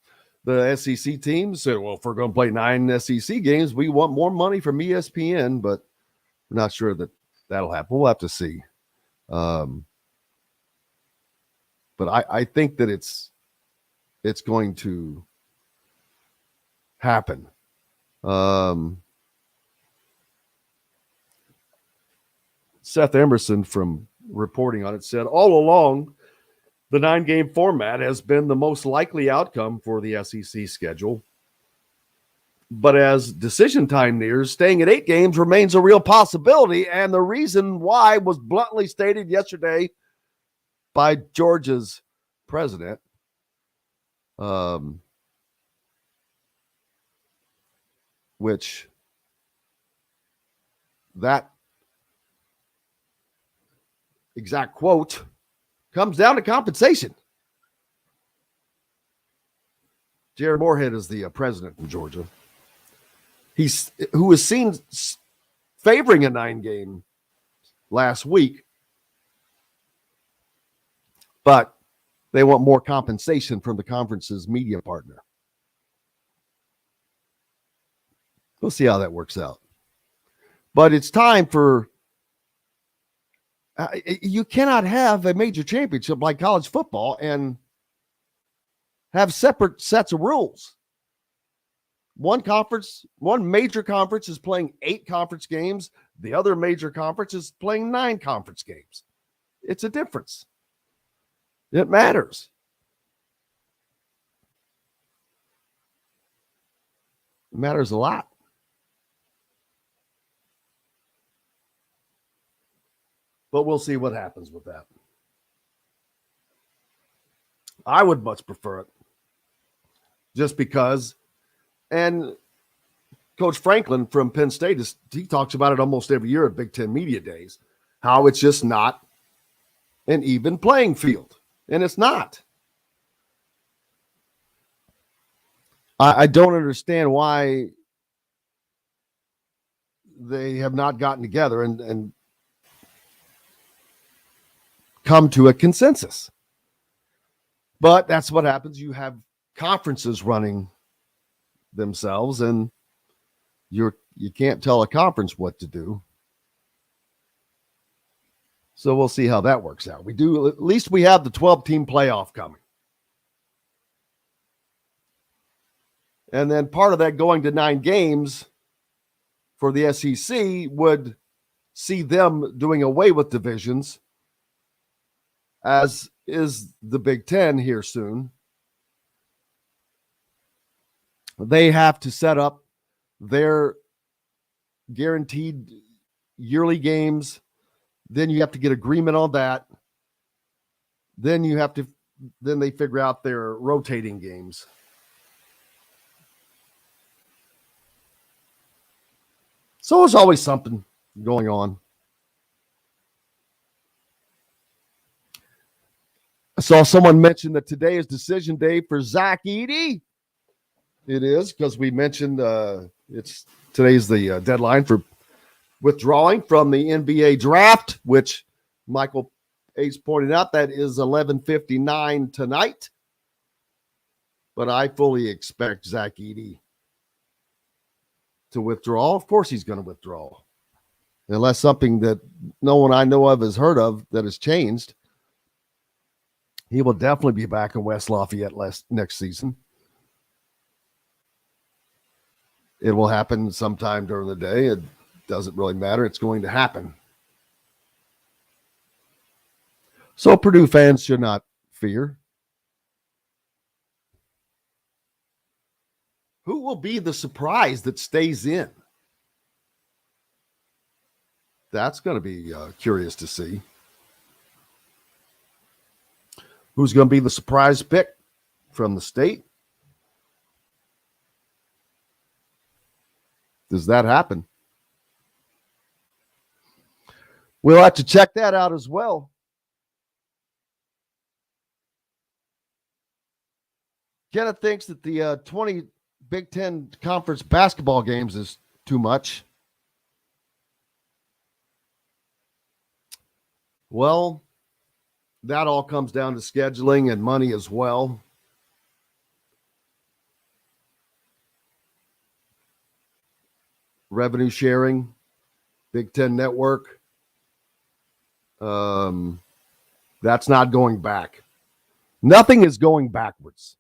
the SEC teams said, well, if we're going to play 9 SEC games, we want more money from ESPN, but we're not sure that that'll happen. We'll have to see. But I think that it's going to happen. Seth Emerson from reporting on it said, all along, the 9-game format has been the most likely outcome for the SEC schedule. But as decision time nears, staying at 8 games remains a real possibility. And the reason why was bluntly stated yesterday by Georgia's president. Which that exact quote comes down to compensation. Jared Moorhead is the president in Georgia. Who was seen favoring a 9-game last week, but they want more compensation from the conference's media partner. We'll see how that works out. But it's time for you cannot have a major championship like college football and have separate sets of rules. One major conference is playing 8 conference games. The other major conference is playing 9 conference games. It's a difference. It matters. It matters a lot. But we'll see what happens with that. I would much prefer it. Just because, and Coach Franklin from Penn State, he talks about it almost every year at Big Ten Media Days, how it's just not an even playing field. And it's not. I don't understand why they have not gotten together and come to a consensus. But that's what happens. You have conferences running themselves, and you can't tell a conference what to do. So we'll see how that works out. At least we have the 12-team playoff coming. And then part of that going to 9 games for the SEC would see them doing away with divisions, as is the Big Ten here soon. They have to set up their guaranteed yearly games. Then you have to get agreement on that. Then they figure out their rotating games. So there's always something going on. I saw someone mention that today is decision day for Zach Edey. It is, because we mentioned today's the deadline for withdrawing from the NBA draft, which Michael Ace pointed out that is 11:59 tonight. But I fully expect Zach Edey to withdraw. Of course he's going to withdraw. Unless something that no one I know of has heard of that has changed. He will definitely be back in West Lafayette next season. It will happen sometime during the day. It doesn't really matter. It's going to happen. So Purdue fans should not fear. Who will be the surprise that stays in? That's going to be curious to see. Who's going to be the surprise pick from the state? Does that happen? We'll have to check that out as well. Kenneth thinks that the 20 Big Ten Conference basketball games is too much. Well, that all comes down to scheduling and money as well. revenue sharing, Big Ten Network. That's not going back. Nothing is going backwards.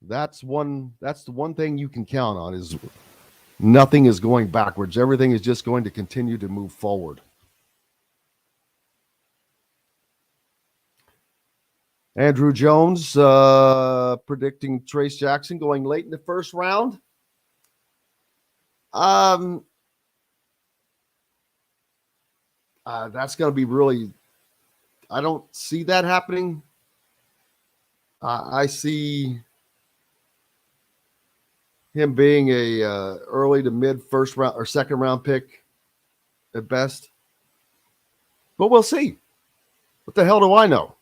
That's the one thing you can count on is nothing is going backwards. Everything is just going to continue to move forward. Andrew Jones predicting Trace Jackson going late in the first round. That's going to be really, I don't see that happening. I see him being a early to mid first round or second round pick at best. But we'll see. What the hell do I know?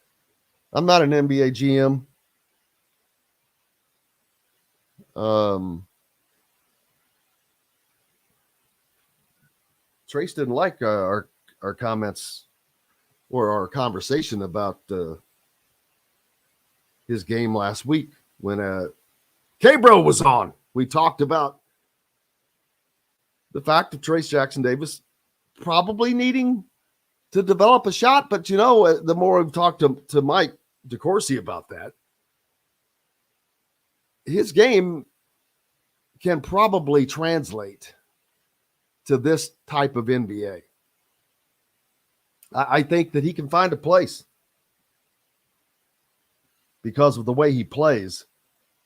I'm not an NBA GM. Trace didn't like our comments or our conversation about his game last week when K-Bro was on. We talked about the fact of Trace Jackson Davis probably needing to develop a shot, but the more we've talked to Mike DeCourcy about that, his game can probably translate to this type of NBA. I think that he can find a place because of the way he plays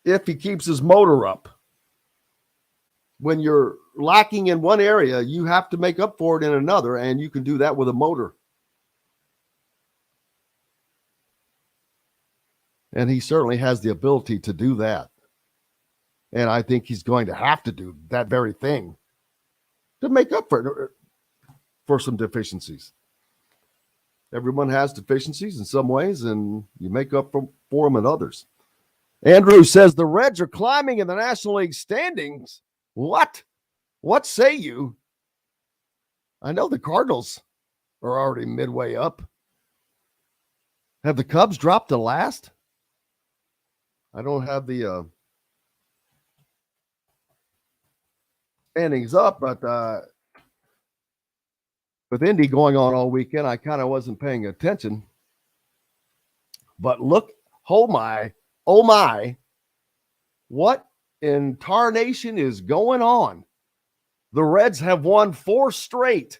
if he keeps his motor up. When you're lacking in one area, you have to make up for it in another, and you can do that with a motor. And he certainly has the ability to do that. And I think he's going to have to do that very thing to make up for some deficiencies. Everyone has deficiencies in some ways, and you make up for them in others. Andrew says the Reds are climbing in the National League standings. What? What say you? I know the Cardinals are already midway up. Have the Cubs dropped to last? I don't have the standings up, but with Indy going on all weekend, I kind of wasn't paying attention. But look, oh my, what in tarnation is going on? The Reds have won 4 straight.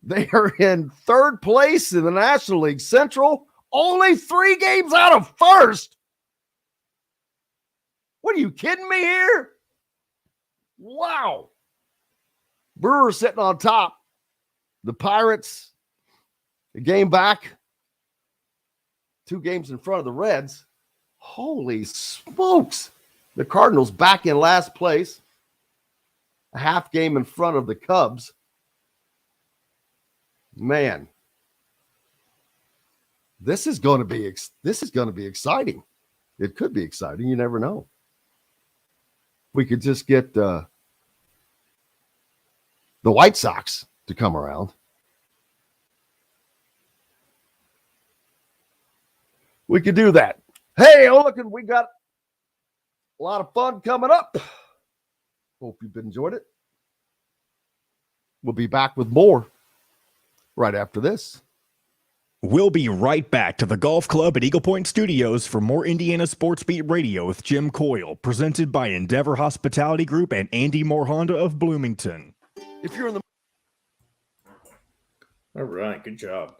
They are in third place in the National League Central, only 3 games out of first. What, are you kidding me here? Wow. Brewers sitting on top. The Pirates, a game back. 2 games in front of the Reds. Holy smokes. The Cardinals back in last place. A half game in front of the Cubs. Man. This is going to be exciting. It could be exciting. You never know. We could just get the White Sox to come around. We could do that. Hey, look, we got a lot of fun coming up. Hope you've enjoyed it. We'll be back with more right after this. We'll be right back to the Golf Club at Eagle Point Studios for more Indiana Sports Beat Radio with Jim Coyle, presented by Endeavor Hospitality Group and Andy Moore Honda of Bloomington. If you're in the All right, good job.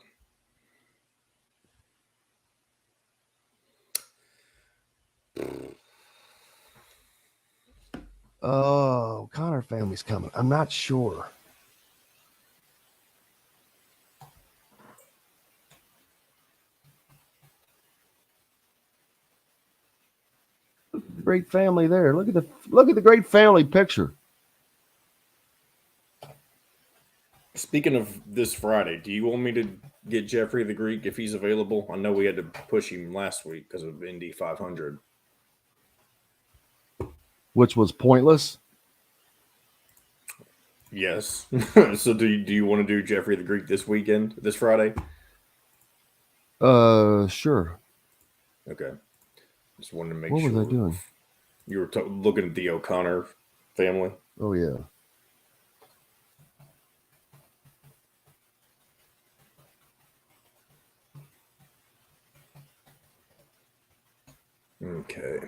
Oh, Connor family's coming. I'm not sure. Great family there. Look at the great family picture. Speaking of this Friday, do you want me to get Jeffrey the Greek if he's available? I know we had to push him last week because of Indy 500. Which was pointless. Yes. So do you want to do Jeffrey the Greek this Friday? Sure. Okay. Just wanted to make sure. sure. What was I doing? You were looking at the O'Connor family. Oh, yeah. Okay.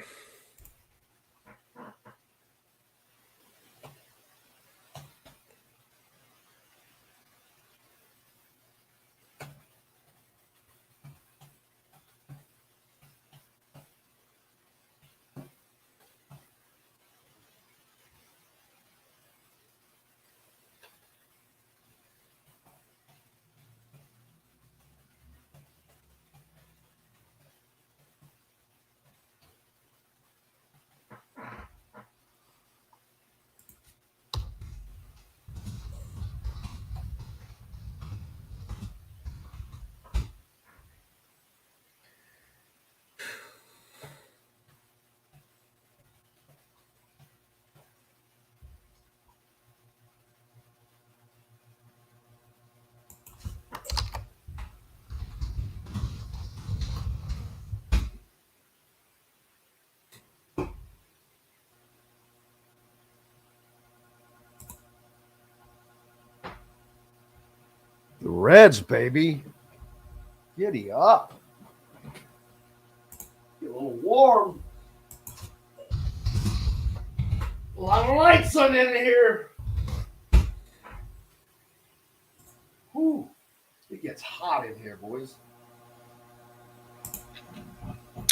The Reds, baby. Giddy up. Get a little warm. A lot of lights on in here. Whew. It gets hot in here, boys.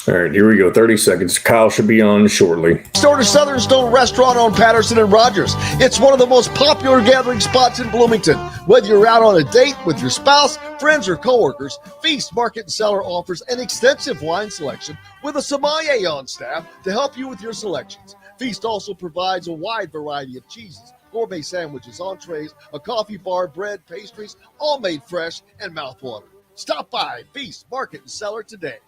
All right, here we go. 30 seconds. Kyle should be on shortly. Store to Southern Stone Restaurant on Patterson and Rogers. It's one of the most popular gathering spots in Bloomington. Whether you're out on a date with your spouse, friends, or coworkers, Feast Market and Cellar offers an extensive wine selection with a sommelier on staff to help you with your selections. Feast also provides a wide variety of cheeses, gourmet sandwiches, entrees, a coffee bar, bread, pastries, all made fresh and mouthwatering. Stop by Feast Market and Cellar today.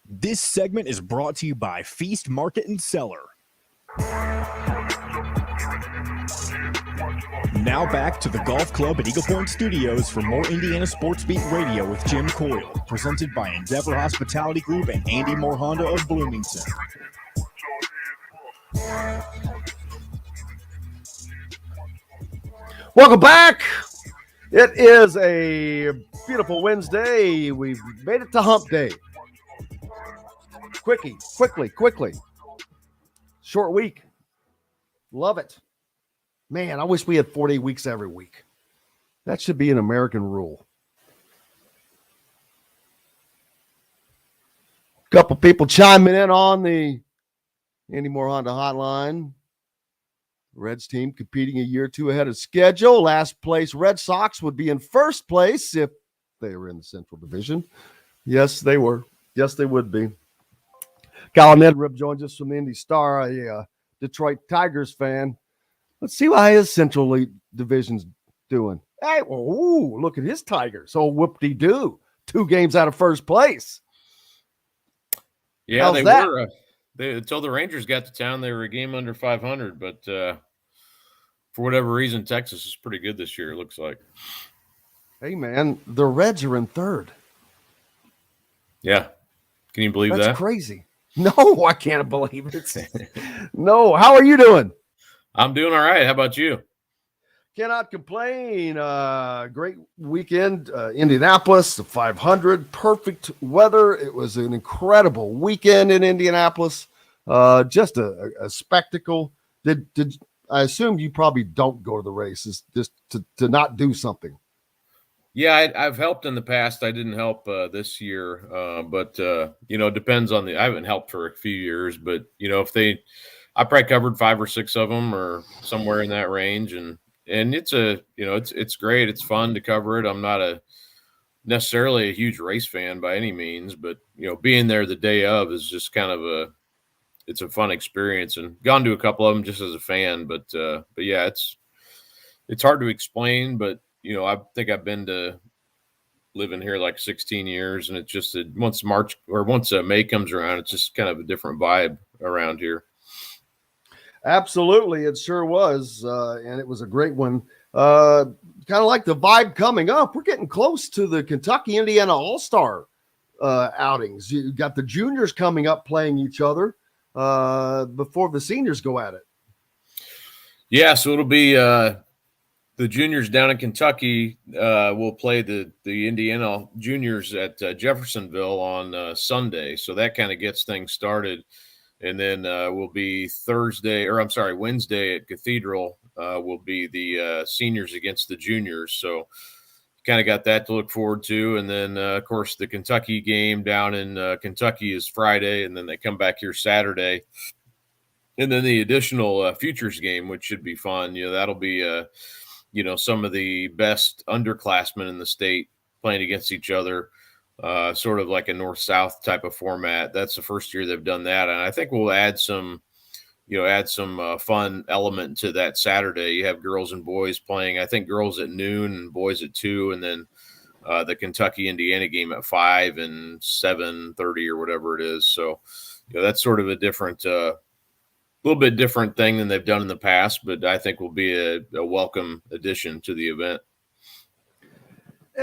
This segment is brought to you by Feast Market and Cellar. Now back to the Golf Club at Eagle Point Studios for more Indiana Sports Beat Radio with Jim Coyle, presented by Endeavor Hospitality Group and Andy Moore Honda of Bloomington. Welcome back. It is a beautiful Wednesday. We've made it to hump day. Quickly. Short week. Love it. Man, I wish we had 4-day weeks every week. That should be an American rule. Couple people chiming in on the Andy Moore Honda hotline. Reds team competing a year or two ahead of schedule. Last place Red Sox would be in first place if they were in the Central Division. Yes, they were. Yes, they would be. Kyle Neddenriep joins us from the Indy Star, a Detroit Tigers fan. Let's see how his Central League Division's doing. Hey, ooh, look at his Tigers. Oh, whoop-de-doo. 2 games out of first place. Yeah, How's they that? were. Until the Rangers got to town, they were a game under 500. But for whatever reason, Texas is pretty good this year, it looks like. Hey, man, the Reds are in third. Yeah. Can you believe That's that? crazy. No, I can't believe it. No, how are you doing? I'm doing all right. How about you? Cannot complain. Great weekend. Indianapolis, the 500, perfect weather. It was an incredible weekend in Indianapolis. Just a spectacle. Did I assume you probably don't go to the races just to not do something? Yeah, I've helped in the past. I didn't help this year, but it depends on I haven't helped for a few years, but I probably covered 5 or 6 of them or somewhere in that range, and it's it's great. It's fun to cover it. I'm not necessarily a huge race fan by any means, but being there the day of is just kind of it's a fun experience, and gone to a couple of them just as a fan, but yeah, it's hard to explain, but I think I've been to living here like 16 years, and it's just once May comes around, it's just kind of a different vibe around here. Absolutely, it sure was, and it was a great one. Kind of like the vibe coming up. We're getting close to the Kentucky-Indiana All-Star outings. You got the juniors coming up playing each other. before the seniors go at it. Yeah, so it'll be the juniors down in Kentucky will play the Indiana juniors at Jeffersonville on Sunday. So that kind of gets things started. And then will be Wednesday at Cathedral will be the seniors against the juniors. So kind of got that to look forward to. And then, of course, the Kentucky game down in Kentucky is Friday, and then they come back here Saturday. And then the additional futures game, which should be fun. That'll be, some of the best underclassmen in the state playing against each other, sort of like a north-south type of format. That's the first year they've done that. And I think we'll add some fun element to that Saturday. You have girls and boys playing. I think girls at noon and boys at 2, and then the Kentucky-Indiana game at 5 and 7:30 or whatever it is. So, that's sort of a different, little bit different thing than they've done in the past, but I think will be a welcome addition to the event.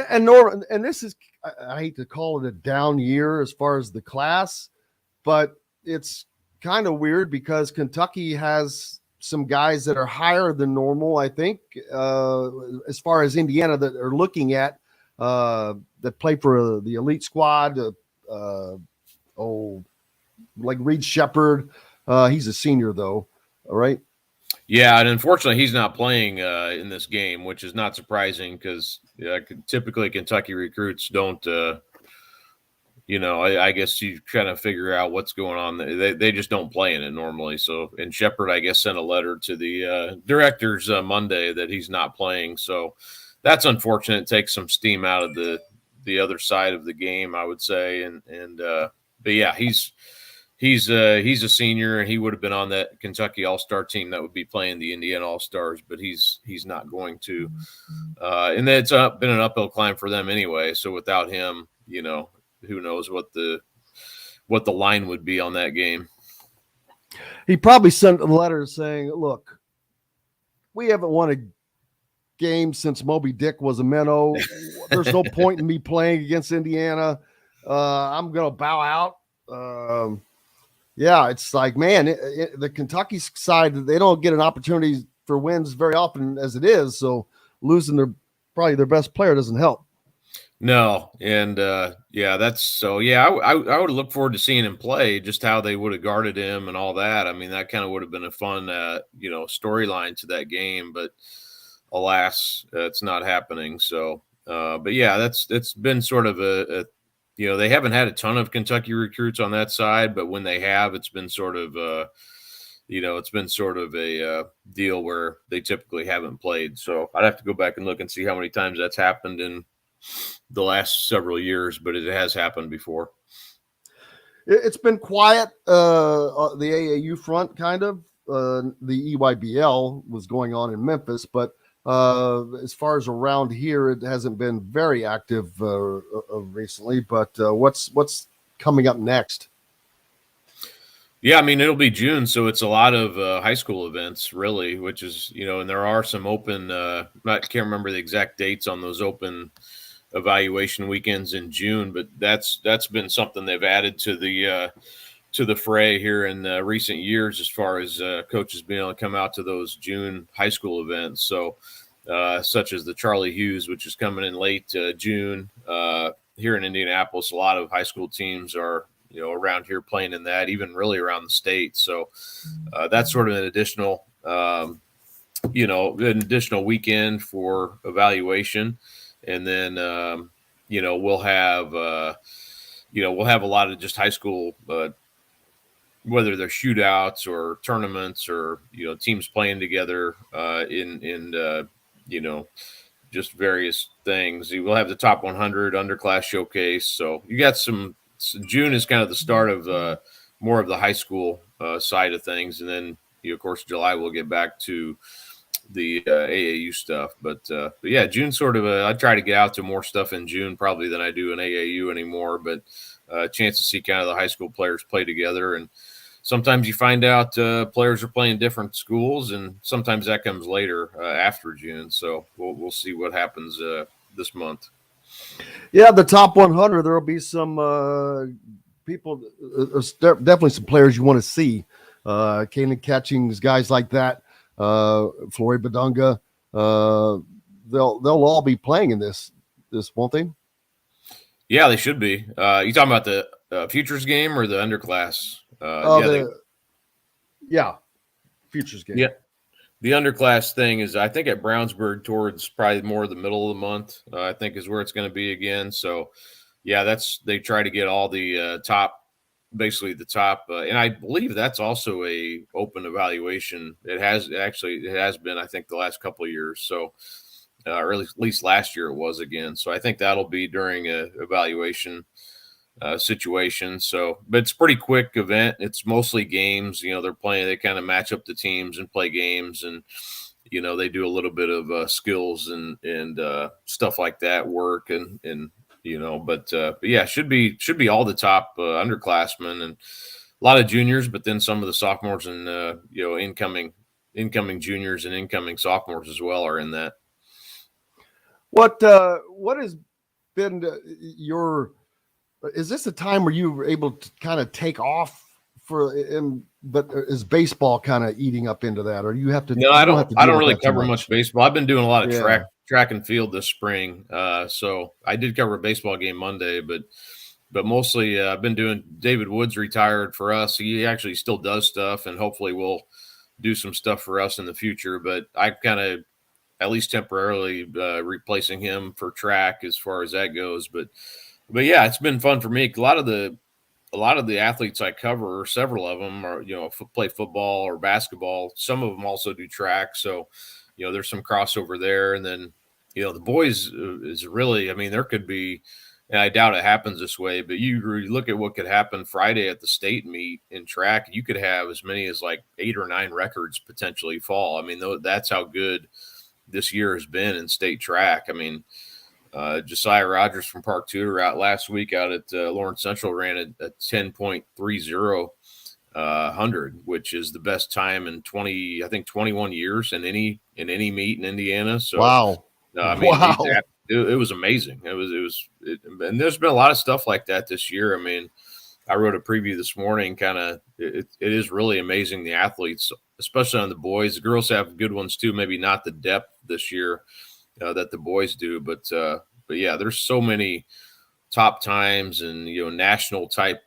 And Norm, and this is, I hate to call it a down year as far as the class, but it's kind of weird because Kentucky has some guys that are higher than normal, I think, as far as Indiana that are looking at that play for the elite squad. Like Reed Shepard. He's a senior, though. All right. Yeah, and unfortunately, he's not playing in this game, which is not surprising because typically Kentucky recruits don't. I guess you kind of figure out what's going on. They just don't play in it normally. So, and Shepard, I guess, sent a letter to the directors Monday that he's not playing. So that's unfortunate. It takes some steam out of the other side of the game, I would say. But yeah, he's a senior, and he would have been on that Kentucky All-Star team that would be playing the Indiana All-Stars, but he's not going to. And it's been an uphill climb for them anyway. So without him, who knows what the line would be on that game. He probably sent a letter saying, look, we haven't won a game since Moby Dick was a minnow. There's no point in me playing against Indiana. I'm going to bow out. Yeah, it's like, man, the Kentucky side, they don't get an opportunity for wins very often as it is. So losing probably their best player doesn't help. No. And that's so, I would look forward to seeing him play, just how they would have guarded him and all that. I mean, that kind of would have been a fun, storyline to that game, but alas, it's not happening. So, but yeah, it's been sort of they haven't had a ton of Kentucky recruits on that side, but when they have, it's been sort of, a deal where they typically haven't played. So I'd have to go back and look and see how many times that's happened in the last several years, but it has happened before. It's been quiet, the AAU front, kind of. The EYBL was going on in Memphis, but as far as around here, it hasn't been very active recently. But what's coming up next? Yeah, I mean, it'll be June, so it's a lot of high school events, really, which is, and there are some open, I can't remember the exact dates on those open evaluation weekends in June, but that's been something they've added to the fray here in recent years, as far as coaches being able to come out to those June high school events. So such as the Charlie Hughes, which is coming in late June here in Indianapolis. A lot of high school teams are, around here playing in that, even really around the state. So that's sort of an additional, weekend for evaluation. And then, we'll have a lot of just high school, whether they're shootouts or tournaments or, teams playing together in just various things. We'll have the top 100 underclass showcase. So you got June is kind of the start of more of the high school side of things. And then, of course, July we'll get back to the AAU stuff. But yeah, June sort of I try to get out to more stuff in June probably than I do in AAU anymore. But a chance to see kind of the high school players play together. And sometimes you find out players are playing different schools, and sometimes that comes later after June. So we'll see what happens this month. Yeah, the top 100, there will be some people, there's definitely some players you want to see. Kanan Catchings, guys like that, Flory Badunga, they'll all be playing in this, won't they? Yeah, they should be. You talking about the futures game or the underclass? Futures game. Yeah, the underclass thing is, I think, at Brownsburg towards probably more the middle of the month. I think is where it's going to be again. So, yeah, they try to get all the top. Basically the top, and I believe that's also a open evaluation. It has been, I think, the last couple of years. So, or at least last year it was again. So I think that'll be during a evaluation situation. So, but it's a pretty quick event. It's mostly games. They're playing. They kind of match up the teams and play games, and they do a little bit of skills and stuff like that, work and but yeah, should be all the top underclassmen and a lot of juniors, but then some of the sophomores and incoming juniors and incoming sophomores as well are in that. What has been is this a time where you were able to kind of take off but is baseball kind of eating up into that, or you have to? No, I don't really cover much baseball. I've been doing a lot of track and field this spring. So I did cover a baseball game Monday, but mostly I've been doing. David Woods retired for us. He actually still does stuff, and hopefully will do some stuff for us in the future. But I kind of, at least temporarily, replacing him for track as far as that goes. But yeah, it's been fun for me. A lot of the athletes I cover, several of them are, play football or basketball. Some of them also do track. So, there's some crossover there. And then, the boys is really, there could be, and I doubt it happens this way, but you look at what could happen Friday at the state meet in track. You could have as many as like 8 or 9 records potentially fall. That's how good this year has been in state track. Josiah Rogers from Park Tudor out last week out at Lawrence Central ran a 10.30 100, which is the best time in 21 years in any meet in Indiana. So wow, wow. It was amazing. And there's been a lot of stuff like that this year. I wrote a preview this morning. It is really amazing, the athletes, especially on the boys. The girls have good ones too. Maybe not the depth this year that the boys do, but yeah, there's so many top times and national type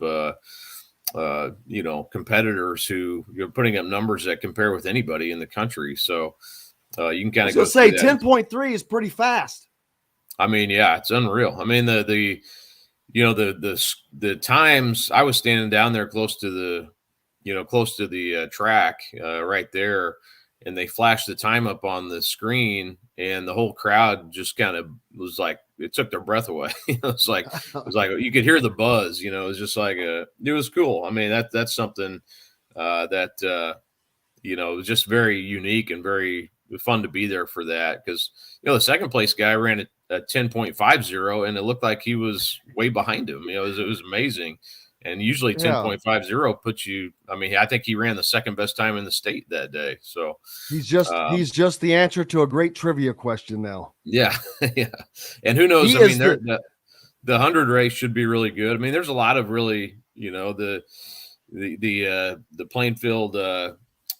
competitors who you're putting up numbers that compare with anybody in the country. So you can kind of go say 10.3 is pretty fast. Yeah, it's unreal. The times I was standing down there close to the track right there, and they flashed the time up on the screen, and the whole crowd just kind of was like, it took their breath away. It was like you could hear the buzz. It was just like it was cool. That's something that was just very unique and very fun to be there for that, because the second place guy ran a 10.50, and it looked like he was way behind him. It was amazing. And usually 10.50 puts you, I think he ran the second best time in the state that day. So he's just the answer to a great trivia question now. Yeah. Yeah. And who knows? The 100 race should be really good. There's a lot of really, the Plainfield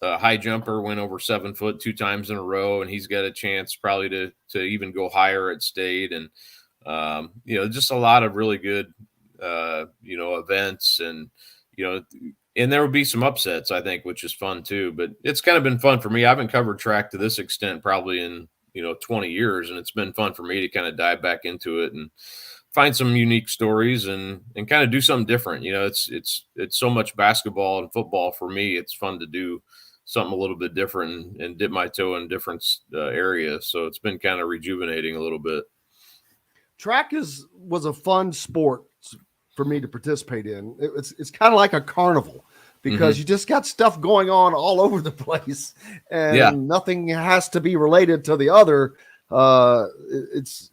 high jumper went over 7 foot 2 times in a row, and he's got a chance probably to even go higher at state. And, just a lot of really good, events, and and there will be some upsets, I think, which is fun too. But it's kind of been fun for me. I haven't covered track to this extent probably in 20 years, and it's been fun for me to kind of dive back into it and find some unique stories and kind of do something different. It's so much basketball and football for me. It's fun to do something a little bit different and dip my toe in different areas. So it's been kind of rejuvenating a little bit. Track was a fun sport for me to participate in. It's kind of like a carnival, because you just got stuff going on all over the place, and nothing has to be related to the other. It's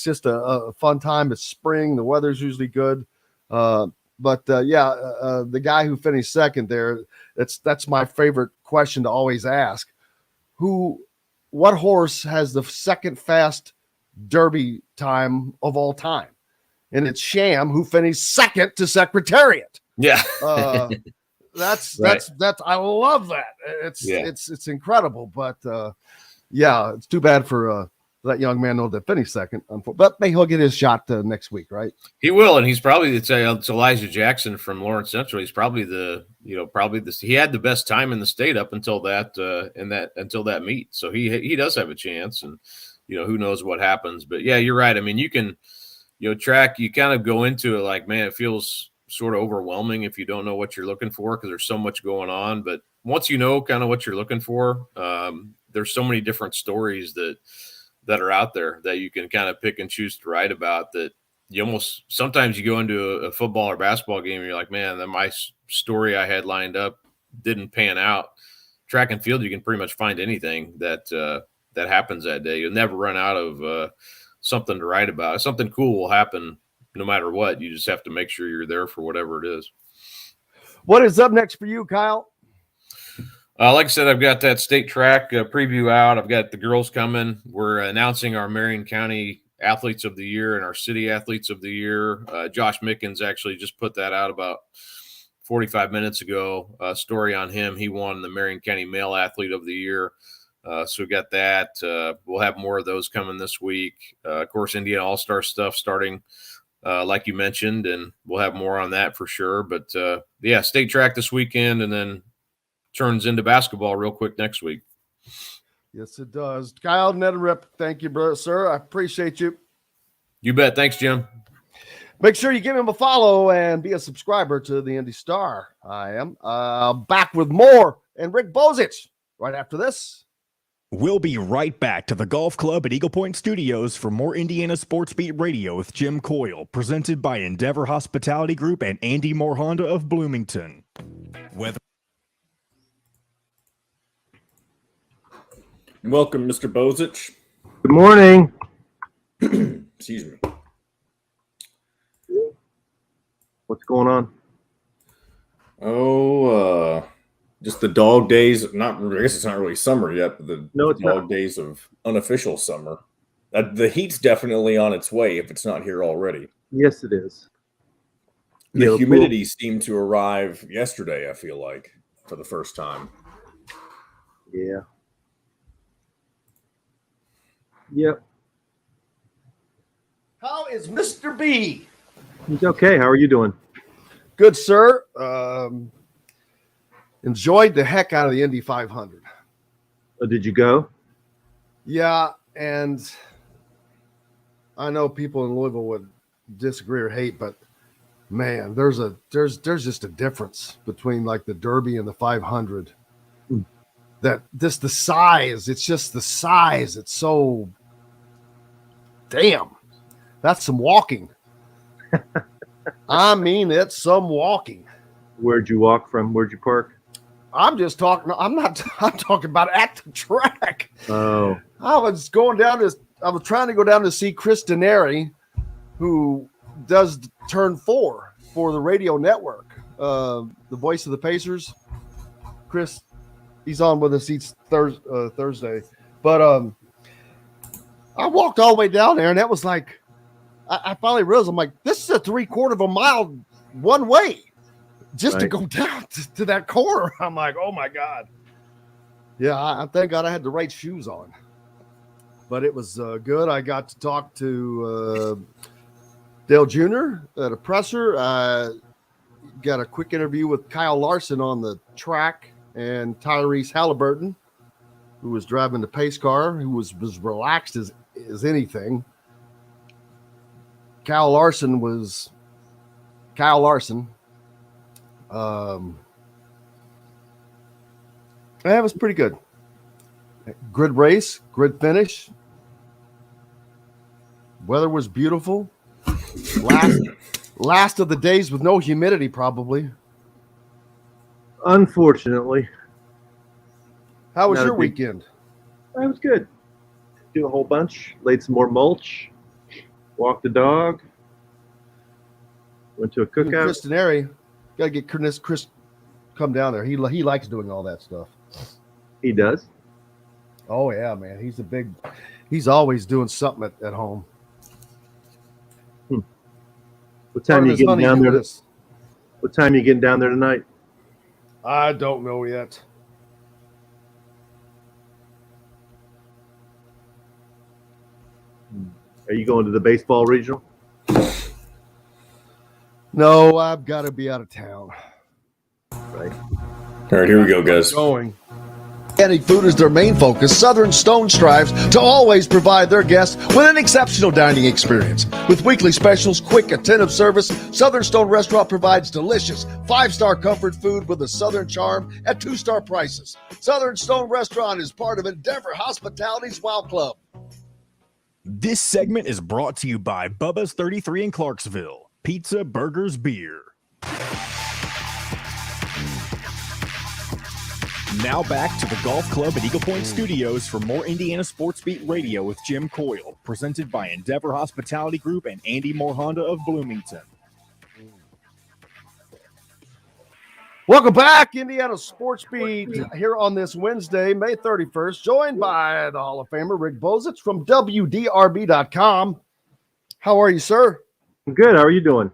just a fun time. It's spring. The weather's usually good. The guy who finished second there, that's my favorite question to always ask. What horse has the second fast Derby time of all time? and it's Sham who finished second to Secretariat. Yeah. That's Right. I love that. It's incredible, but yeah, it's too bad for that young man that finished second. But maybe he'll get his shot next week, right? He will, and he's probably it's Elijah Jackson from Lawrence Central. He's probably he had the best time in the state up until that meet. So he does have a chance, and who knows what happens. But yeah, you're right. I mean, you can track, you kind of go into it like, man, it feels sort of overwhelming if you don't know what you're looking for because there's so much going on. But once you know kind of what you're looking for, there's so many different stories that are out there that you can kind of pick and choose to write about, that you almost sometimes you go into a football or basketball game and you're like, man, that my story I had lined up didn't pan out. Track and field, you can pretty much find anything that happens that day. You'll never run out of something to write about. Something cool will happen no matter what. You just have to make sure you're there for whatever it is. What is up next for you, Kyle? Like I said, I've got that state track preview out. I've got the girls coming. We're announcing our Marion County Athletes of the Year and our City Athletes of the Year. Josh Mickens actually just put that out about 45 minutes ago. A story on him. He won the Marion County Male Athlete of the Year. So we got that. We'll have more of those coming this week. Of course, Indiana All-Star stuff starting, like you mentioned, and we'll have more on that for sure. But, yeah, state track this weekend, and then turns into basketball real quick next week. Yes, it does. Kyle Neddenriep, thank you, brother, sir. I appreciate you. You bet. Thanks, Jim. Make sure you give him a follow and be a subscriber to the Indy Star. I am back with more and Rick Bozich right after this. We'll be right back to the golf club at Eagle Point Studios for more Indiana Sports Beat Radio with Jim Coyle, presented by Endeavor Hospitality Group and Andy Moore Honda of Bloomington. Welcome, Mr. Bozich. Good morning. Excuse me. What's going on? Just the dog days. I guess it's not really summer yet, but the it's dog not. days of unofficial summer. The heat's definitely on its way if it's not here already. Yes, it is. The humidity seemed to arrive yesterday, I feel like, for the first time. Yeah. Yep. How is Mr. B? He's okay. How are you doing? Good, sir. Enjoyed the heck out of the Indy 500. Did you go? Yeah, and I know people in Louisville would disagree or hate, but man, there's just a difference between like the Derby and the 500. That the size, it's just the size. It's so damn. That's some walking. I mean, it's some walking. Where'd you walk from? Where'd you park? I'm just talking. I'm talking about at the track. Oh. I was trying to go down to see Chris Denary, who does turn 4 for the radio network, the voice of the Pacers. Chris, he's on with us each Thursday. But I walked all the way down there, and that was like, I finally realized, I'm like, this is a 3/4 of a mile one way just to go down to that corner. I'm like, oh my God. Yeah, I thank God I had the right shoes on. But it was good. I got to talk to Dale Jr. at a presser. Got a quick interview with Kyle Larson on the track, and Tyrese Halliburton, who was driving the pace car, who was relaxed as anything. Kyle Larson. That was pretty good. Grid race, grid finish. Weather was beautiful. Last of the days with no humidity, probably. Unfortunately. How was your weekend? It was good. Do a whole bunch. Laid some more mulch. Walked the dog. Went to a cookout. Chris Denary, got to get Chris come down there. He likes doing all that stuff. He does. Oh yeah, man. He's always doing something at home. What time you getting down there? This. What time you getting down there tonight? I don't know yet. Are you going to the baseball regional? No, I've got to be out of town. Right. All right, here we go, guys. Going. Organic food is their main focus. Southern Stone strives to always provide their guests with an exceptional dining experience. With weekly specials, quick, attentive service, Southern Stone Restaurant provides delicious 5-star comfort food with a Southern charm at 2-star prices. Southern Stone Restaurant is part of Endeavor Hospitality's Wow Club. This segment is brought to you by Bubba's 33 in Clarksville. Pizza, burgers, beer. Now back to the Golf Club at Eagle Point Studios for more Indiana Sports Beat Radio with Jim Coyle, presented by Endeavor Hospitality Group and Andy Moore Honda of Bloomington. Welcome back, Indiana Sports Beat, here on this Wednesday, May 31st, joined by the Hall of Famer Rick Bozich from WDRB.com. How are you, sir? Good. How are you doing?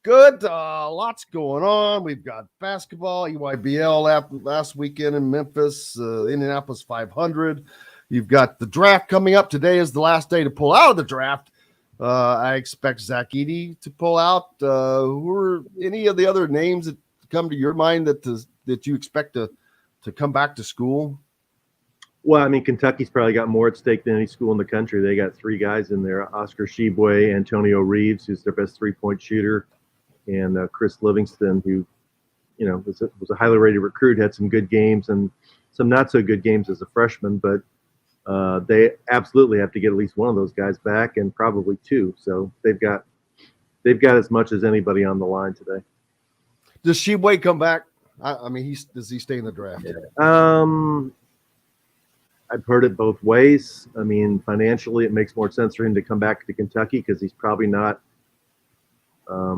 Good. Lots going on. We've got basketball, EYBL last weekend in Memphis, Indianapolis 500. You've got the draft coming up. Today is the last day to pull out of the draft. I expect Zach Edey to pull out. Who are any of the other names that come to your mind that you expect to come back to school? Well, I mean, Kentucky's probably got more at stake than any school in the country. They got 3 guys in there: Oscar Shibwe, Antonio Reeves, who's their best 3-point shooter, and Chris Livingston, who, was a highly rated recruit, had some good games and some not so good games as a freshman, but they absolutely have to get at least one of those guys back, and probably 2. So they've got as much as anybody on the line today. Does Shibwe come back? I mean, does he stay in the draft? I've heard it both ways. I mean, financially, it makes more sense for him to come back to Kentucky because he's probably not. A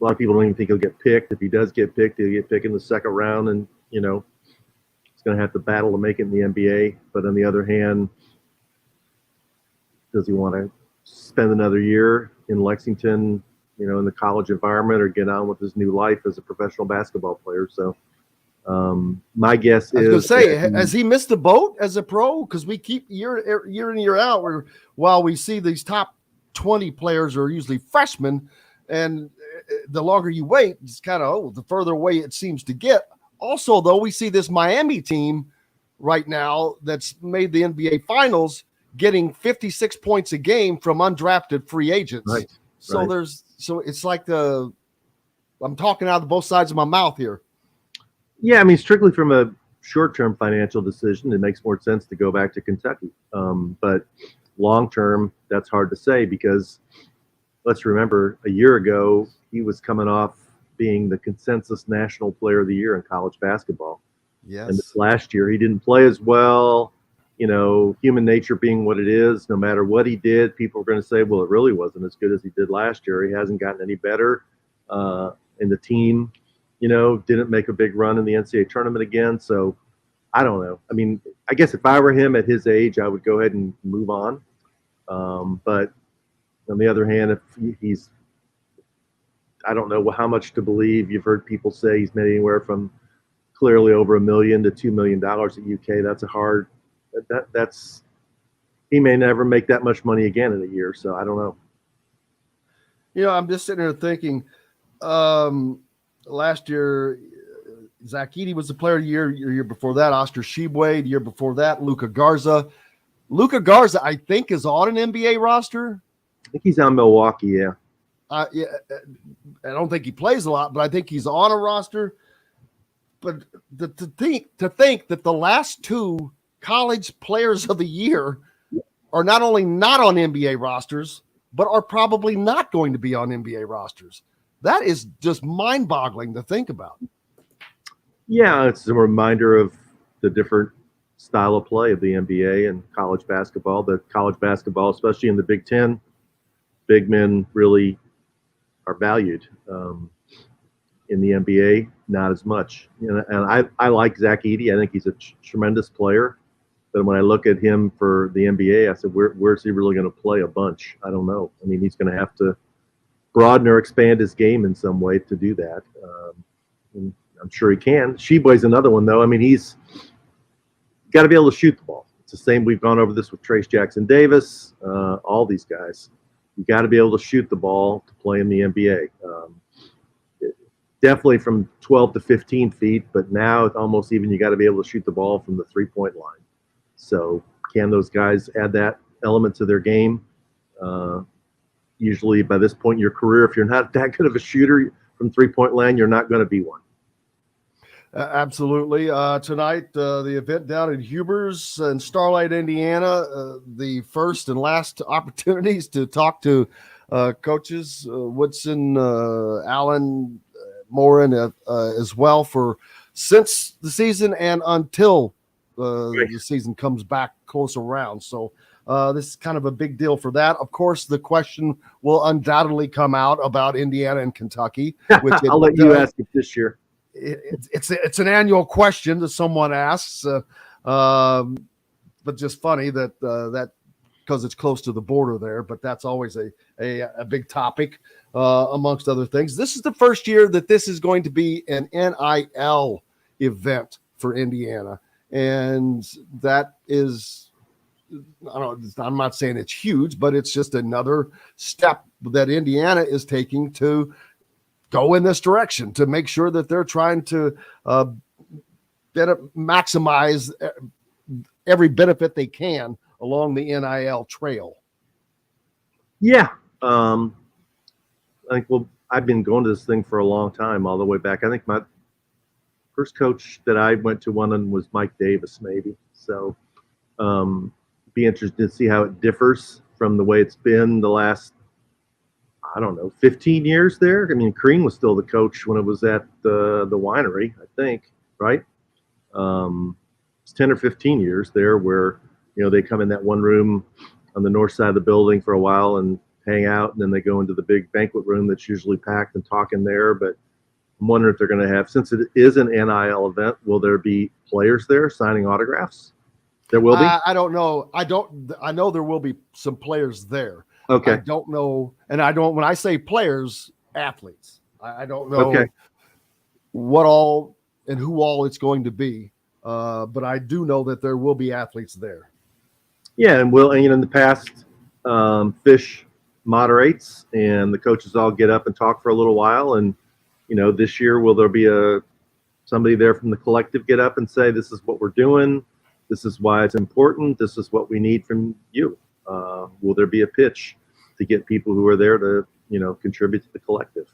lot of people don't even think he'll get picked. If he does get picked, he'll get picked in the second round, and he's going to have to battle to make it in the NBA. But on the other hand, does he want to spend another year in Lexington, in the college environment, or get on with his new life as a professional basketball player? So. My guess is. I was going to say, has he missed the boat as a pro? Because we keep year in, year out, while we see these top 20 players are usually freshmen, and the longer you wait, it's kind of the further away it seems to get. Also, though, we see this Miami team right now that's made the NBA Finals getting 56 points a game from undrafted free agents. Right. So right. So it's like I'm talking out of both sides of my mouth here. Yeah, I mean, strictly from a short-term financial decision, it makes more sense to go back to Kentucky. But long-term, that's hard to say because let's remember, a year ago, he was coming off being the consensus national player of the year in college basketball. Yes. And this last year, he didn't play as well. Human nature being what it is, no matter what he did, people are going to say, well, it really wasn't as good as he did last year. He hasn't gotten any better. And the team, didn't make a big run in the NCAA tournament again. So I don't know. I mean, I guess if I were him at his age, I would go ahead and move on. But on the other hand, if I don't know how much to believe. You've heard people say he's made anywhere from clearly over $1 million to $2 million at UK. He may never make that much money again in a year. So I don't know. I'm just sitting here thinking, last year, Zach Edey was the player of the year. Year before that, Oscar Shibwe. The year before that, Luka Garza. Luka Garza, I think, is on an NBA roster. I think he's on Milwaukee, yeah. Yeah, I don't think he plays a lot, but I think he's on a roster. But to think that the last 2 college players of the year are not only not on NBA rosters, but are probably not going to be on NBA rosters. That is just mind-boggling to think about. Yeah, it's a reminder of the different style of play of the NBA and college basketball. The college basketball, especially in the Big Ten, big men really are valued. In the NBA, not as much. And I like Zach Edey. I think he's a tremendous player. But when I look at him for the NBA, I said, where's he really going to play a bunch? I don't know. I mean, he's going to have to broaden or expand his game in some way to do that. And I'm sure he can. Sheboy's another one, though. I mean, he's got to be able to shoot the ball. It's the same. We've gone over this with Trace Jackson Davis, all these guys. You got to be able to shoot the ball to play in the NBA. Definitely from 12 to 15 feet, but now it's almost even you got to be able to shoot the ball from the three-point line. So can those guys add that element to their game? Usually by this point in your career, if you're not that good of a shooter from three-point line, you're not going to be one. Absolutely. Tonight, the event down in Hubers in Starlight, Indiana, the first and last opportunities to talk to coaches Woodson, Allen, Morin as well for since the season and until the season comes back close around. So this is kind of a big deal for that. Of course, the question will undoubtedly come out about Indiana and Kentucky. Which I'll let you ask it this year. It's an annual question that someone asks, but just funny that because it's close to the border there. But that's always a big topic amongst other things. This is the first year that this is going to be an NIL event for Indiana, and that is, I don't know, I'm not saying it's huge, but it's just another step that Indiana is taking to go in this direction to make sure that they're trying to maximize every benefit they can along the NIL trail. Yeah. I think, I've been going to this thing for a long time, all the way back. I think my first coach that I went to one was Mike Davis, maybe. So be interested to see how it differs from the way it's been the last, I don't know, 15 years there. I mean, Crean was still the coach when it was at the winery, I think, right? It's 10 or 15 years there where, they come in that one room on the north side of the building for a while and hang out, and then they go into the big banquet room that's usually packed and talk in there. But I'm wondering if they're going to have, since it is an NIL event, will there be players there signing autographs? There will be? I don't know. I know there will be some players there. Okay. I don't know. And when I say players, athletes, I don't know what all and who all it's going to be. But I do know that there will be athletes there. Yeah. And in the past, Fish moderates and the coaches all get up and talk for a little while. And, this year, will there be somebody there from the collective get up and say, this is what we're doing. This is why it's important. This is what we need from you. Will there be a pitch to get people who are there to, contribute to the collective?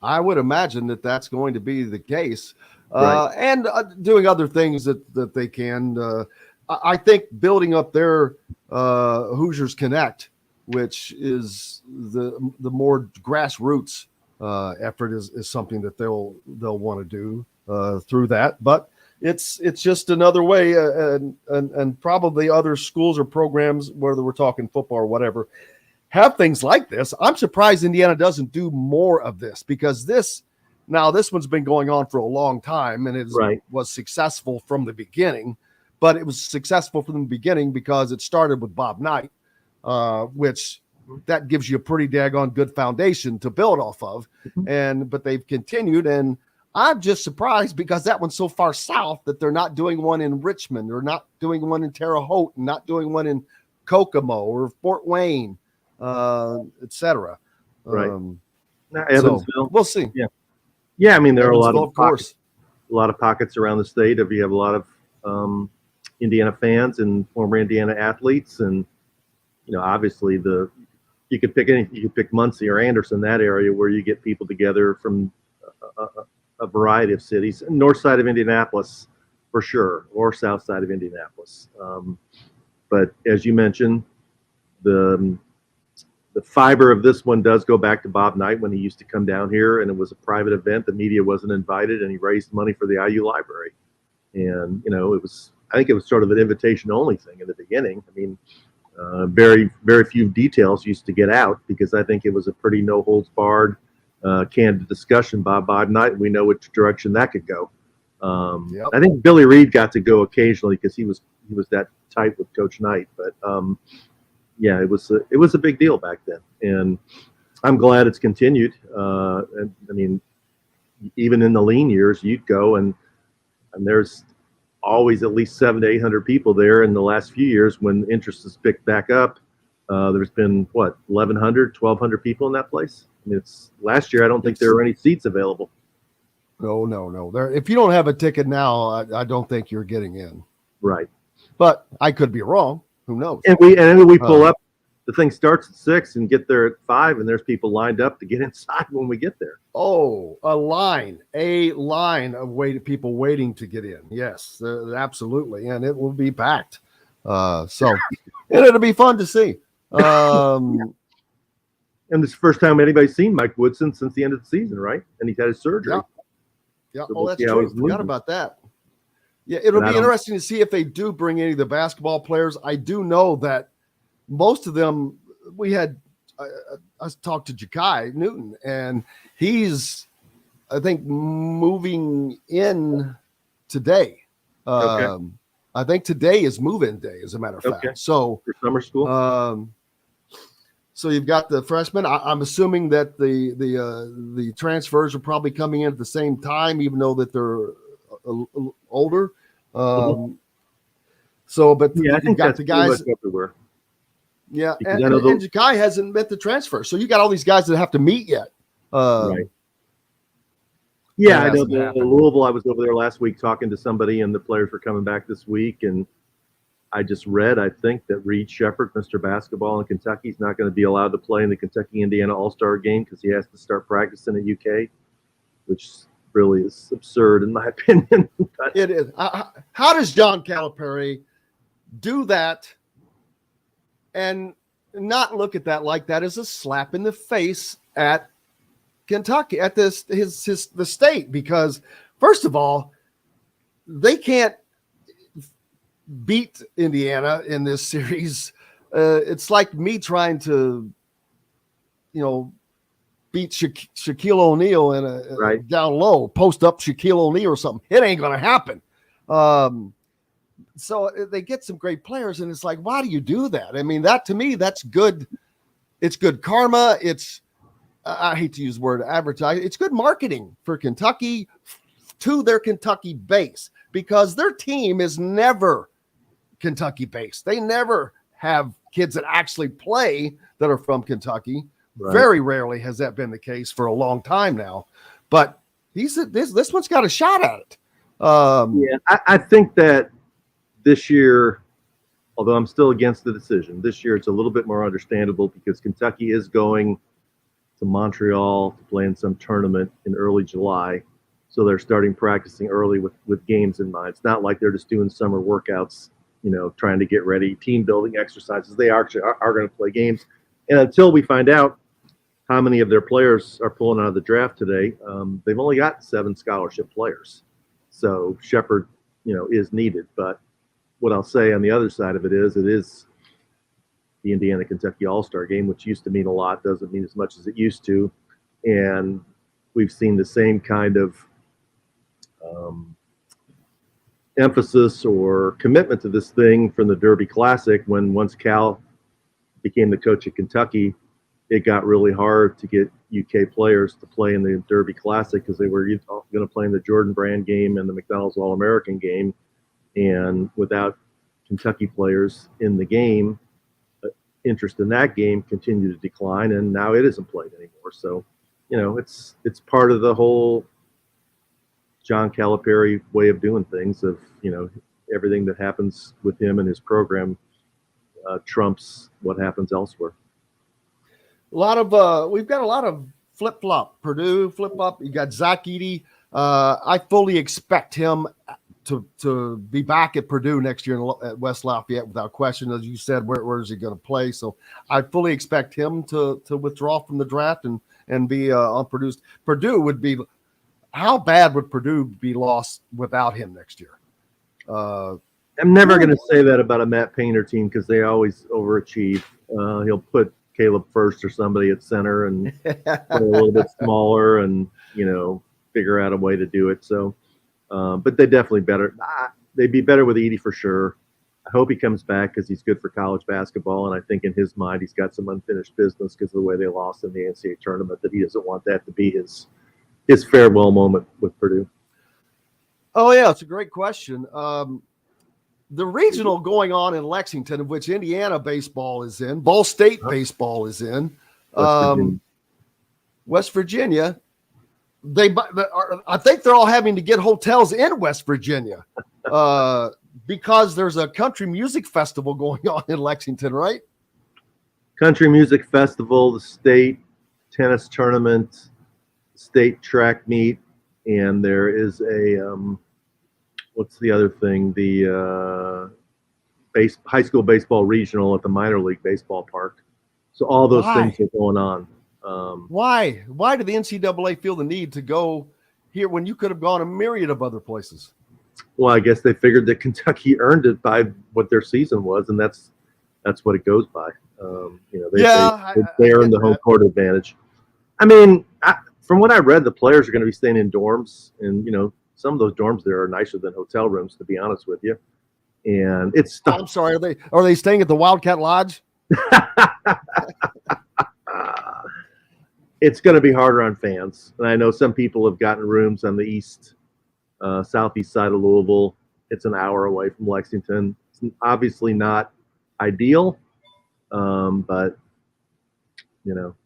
I would imagine that that's going to be the case, right. And doing other things that they can. I think building up their Hoosiers Connect, which is the more grassroots effort, is something that they'll want to do through that. But it's just another way, and probably other schools or programs, whether we're talking football or whatever, have things like this. I'm surprised Indiana doesn't do more of this, because this one's been going on for a long time, and it was successful from the beginning. But it was successful from the beginning because it started with Bob Knight, which that gives you a pretty daggone good foundation to build off of. But they've continued, and I'm just surprised because that one's so far south that they're not doing one in Richmond, or not doing one in Terre Haute, and not doing one in Kokomo or Fort Wayne, etc. Right. Evansville. So we'll see. Yeah. Yeah. I mean, there are a lot of pockets around the state. If you have a lot of Indiana fans and former Indiana athletes, and obviously you could pick Muncie or Anderson, that area where you get people together from a variety of cities. North side of Indianapolis for sure, or south side of Indianapolis. But as you mentioned, the fiber of this one does go back to Bob Knight when he used to come down here, and it was a private event. The media wasn't invited, and he raised money for the IU library. And I think it was sort of an invitation only thing in the beginning. I mean, very, very few details used to get out, because I think it was a pretty no holds barred, candid discussion by Bob Knight. We know which direction that could go. I think Billy Reed got to go occasionally because he was that tight with Coach Knight. But yeah, it was a big deal back then. And I'm glad it's continued. And I mean, even in the lean years, you'd go and there's always at least 700 to 800 people there. In the last few years, when interest has picked back up, there's been 1,100, 1,200 people in that place. I mean, it's last year. I don't think there were any seats available. No. If you don't have a ticket now, I don't think you're getting in. Right. But I could be wrong. Who knows? And we pull up. The thing starts at 6 and get there at 5, and there's people lined up to get inside when we get there. Oh, a line of people waiting to get in. Yes, absolutely, and it will be packed. And it'll be fun to see. And this is the first time anybody's seen Mike Woodson since the end of the season, right? And he's had his surgery. Yeah. So That's true. Forgot about that. Yeah, it'll be interesting to see if they do bring any of the basketball players. I do know that most of them, I talked to Jakai Newton, and he's, I think, moving in today. Okay. I think today is move-in day, as a matter of fact. Okay. So for summer school. So you've got the freshmen. I'm assuming that the transfers are probably coming in at the same time, even though that they're older. But I think got the guys everywhere. Yeah, and Jakai hasn't met the transfer, so you got all these guys that have to meet yet. Right. Yeah, I know. The Louisville, I was over there last week talking to somebody, and the players were coming back this week. And I just read, I think, that Reed Shepherd, Mr. Basketball in Kentucky, is not going to be allowed to play in the Kentucky-Indiana All-Star game because he has to start practicing at UK, which really is absurd in my opinion. It is. How does John Calipari do that and not look at that like that as a slap in the face at Kentucky, at the state? Because first of all, they can't beat Indiana in this series. It's like me trying to, beat Shaquille O'Neal in a down low, post up Shaquille O'Neal or something. It ain't going to happen. So they get some great players, and it's like, why do you do that? I mean, that to me, that's good. It's good karma. It's, I hate to use the word advertise. It's good marketing for Kentucky to their Kentucky base, because their team is never Kentucky based. They never have kids that actually play that are from Kentucky. Right. Very rarely has that been the case for a long time now, but this one's got a shot at it. I think that this year, although I'm still against the decision, this year it's a little bit more understandable because Kentucky is going to Montreal to play in some tournament in early July. So they're starting practicing early with games in mind. It's not like they're just doing summer workouts, trying to get ready, team building exercises. They actually are going to play games. And until we find out how many of their players are pulling out of the draft today, they've only got 7 scholarship players. So Shepherd, is needed. But what I'll say on the other side of it is the Indiana-Kentucky All-Star game, which used to mean a lot, doesn't mean as much as it used to. And we've seen the same kind of emphasis or commitment to this thing from the Derby Classic. When once Cal became the coach at Kentucky, it got really hard to get UK players to play in the Derby Classic because they were going to play in the Jordan Brand game and the McDonald's All-American game. And without Kentucky players in the game, interest in that game continued to decline, and now it isn't played anymore. So, it's part of the whole John Calipari way of doing things of, everything that happens with him and his program trumps what happens elsewhere. We've got a lot of flip-flop. Purdue flip-flop. You got Zach Edey. I fully expect him to be back at Purdue next year at West Lafayette without question. As you said, where is he going to play? So I fully expect him to withdraw from the draft and be unproduced. Purdue would be, how bad would Purdue be lost without him next year? I'm never going to say that about a Matt Painter team because they always overachieve. He'll put Caleb First or somebody at center and play a little bit smaller and, figure out a way to do it. So, but they definitely better. They'd be better with Edey for sure. I hope he comes back because he's good for college basketball, and I think in his mind he's got some unfinished business because of the way they lost in the NCAA tournament. That he doesn't want that to be his farewell moment with Purdue. Oh yeah, it's a great question. The regional going on in Lexington, of which Indiana baseball is in, Ball State baseball is in, West Virginia. I think they're all having to get hotels in West Virginia because there's a country music festival going on in Lexington, right? Country music festival, the state tennis tournament, state track meet, and there is a what's the other thing? The high school baseball regional at the minor league baseball park. So all those things are going on. Why did the NCAA feel the need to go here when you could have gone a myriad of other places? Well, I guess they figured that Kentucky earned it by what their season was, and that's what it goes by. They earned the home court advantage. I mean, from what I read, the players are going to be staying in dorms, and some of those dorms there are nicer than hotel rooms, to be honest with you. And it's I'm sorry, are they staying at the Wildcat Lodge? It's going to be harder on fans. And I know some people have gotten rooms on the southeast side of Louisville. It's an hour away from Lexington. It's obviously not ideal, but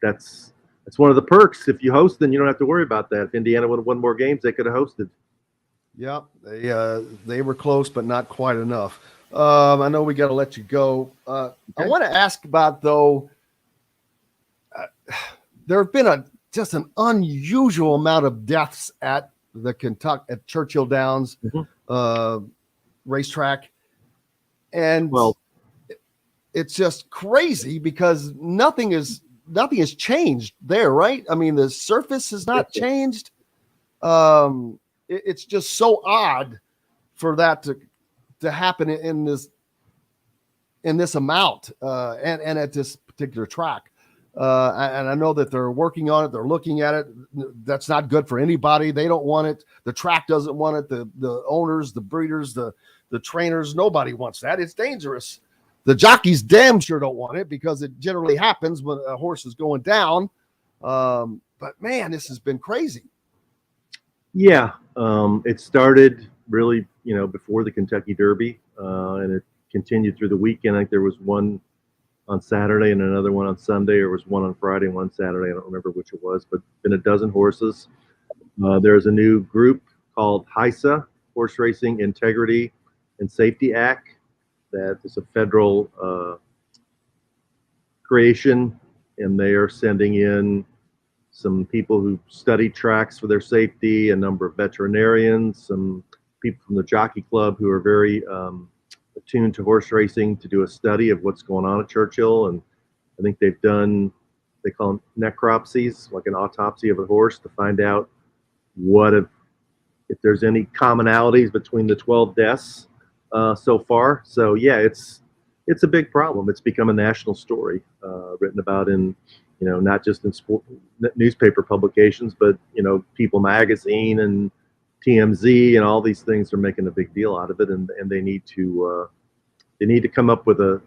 that's one of the perks. If you host, then you don't have to worry about that. If Indiana would have won more games, they could have hosted. Yeah, they were close, but not quite enough. I know we got to let you go. I want to ask about, though, there have been just an unusual amount of deaths at the at Churchill Downs racetrack, and it's just crazy because nothing has changed there, right? I mean, the surface has not changed. It's just so odd for that to happen in this amount and at this particular track. And I know that they're working on it. They're looking at it. That's not good for anybody. They don't want it. The track doesn't want it. The owners, the breeders, the trainers, nobody wants that. It's dangerous. The jockeys damn sure don't want it because it generally happens when a horse is going down. But man, this has been crazy. Yeah, it started really, before the Kentucky Derby, and it continued through the weekend. I think there was one on Saturday and another one on Sunday, or was one on Friday and one Saturday. I don't remember which it was, but been a dozen horses. There's a new group called HISA, Horse Racing Integrity and Safety Act, that is a federal creation, and they are sending in some people who study tracks for their safety, a number of veterinarians, some people from the Jockey Club who are very attuned to horse racing to do a study of what's going on at Churchill. And I think they call them necropsies, like an autopsy of a horse, to find out if there's any commonalities between the 12 deaths so far. So yeah, it's a big problem. It's become a national story, written about in, not just in newspaper publications, but, People Magazine and TMZ and all these things are making a big deal out of it. And they need to come up with an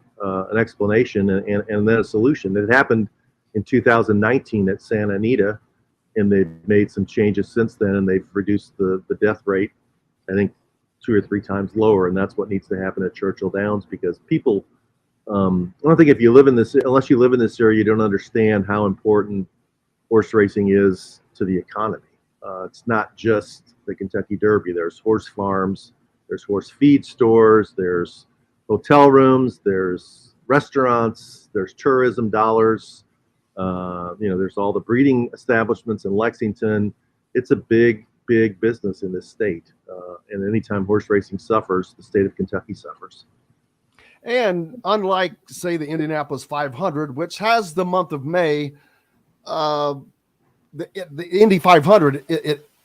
explanation and then a solution. It happened in 2019 at Santa Anita, and they've made some changes since then, and they've reduced the death rate, I think, 2 or 3 times lower. And that's what needs to happen at Churchill Downs, because people, I don't think unless you live in this area, you don't understand how important horse racing is to the economy. It's not just the Kentucky Derby. There's horse farms, there's horse feed stores, there's hotel rooms, there's restaurants, there's tourism dollars. There's all the breeding establishments in Lexington. It's a big, big business in this state. And anytime horse racing suffers, the state of Kentucky suffers. And unlike, say, the Indianapolis 500, which has the month of May, the Indy 500,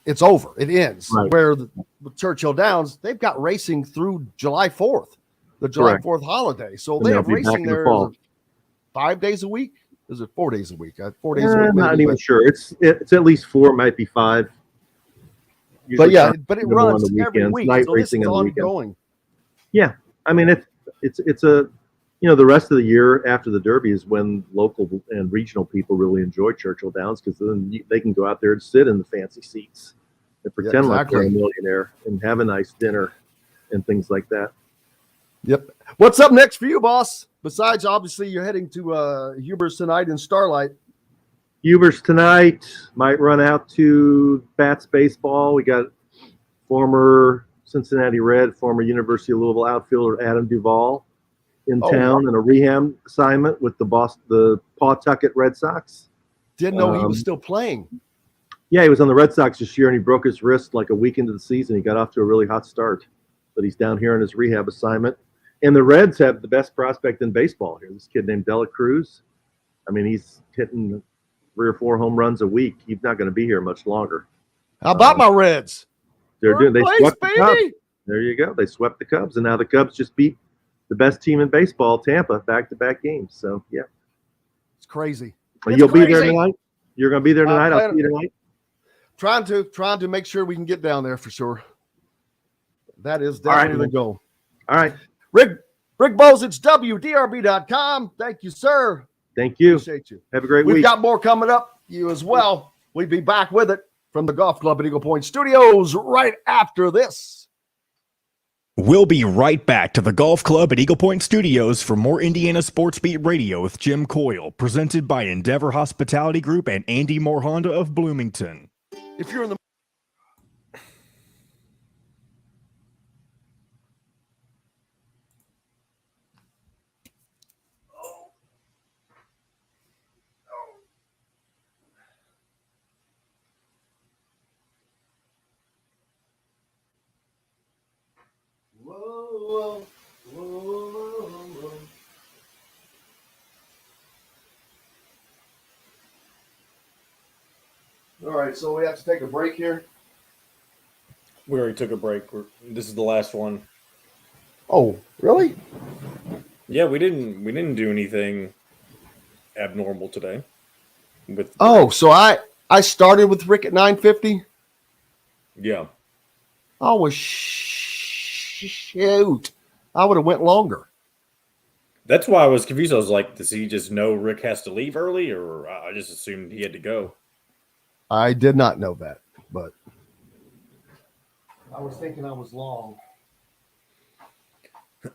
it's over. It ends. Right. Where the Churchill Downs, they've got racing through July 4th, the July 4th holiday. So they have racing there 5 days a week. Is it 4 days a week? 4 days a week. I'm not even sure. It's at least 4, might be 5. Usually but it runs every week. Night so racing this is ongoing. Yeah, I mean, it's a, the rest of the year after the Derby is when local and regional people really enjoy Churchill Downs, because then they can go out there and sit in the fancy seats and pretend like they're a millionaire and have a nice dinner and things like that. Yep. What's up next for you, boss? Besides, obviously, you're heading to Huber's tonight in Starlight. Huber's tonight, might run out to Bats baseball. We got former Cincinnati Red, former University of Louisville outfielder Adam Duvall in town in a rehab assignment with the Pawtucket Red Sox. Didn't know he was still playing. Yeah, he was on the Red Sox this year, and he broke his wrist like a week into the season. He got off to a really hot start, but he's down here on his rehab assignment. And the Reds have the best prospect in baseball here. This kid named Dela Cruz. I mean, he's hitting 3 or 4 home runs a week. He's not going to be here much longer. How about my Reds? They swept the Cubs. There you go. They swept the Cubs, and now the Cubs just beat the best team in baseball, Tampa, back-to-back games. So, yeah. It's crazy. You'll be there tonight? You're going to be there tonight? I'll see you tonight. Trying to make sure we can get down there for sure. That is definitely the goal. All right. Rick Bozich, WDRB.com. Thank you, sir. Thank you. Appreciate you. Have a great week. We've got more coming up. You as well. We'll be back with it from the Golf Club at Eagle Point Studios right after this. We'll be right back to the Golf Club at Eagle Point Studios for more Indiana Sports Beat Radio with Jim Coyle, presented by Endeavor Hospitality Group and Andy Moore Honda of Bloomington. If you're in the All right, so we have to take a break here. We already took a break. This is the last one. Oh, really? Yeah, we didn't do anything abnormal today. So I started with Rick at 9:50. Yeah. Oh, well, shoot. I would have went longer. That's why I was confused. I was like, does he just know Rick has to leave early, or I just assumed he had to go? I did not know that, but I was thinking I was long.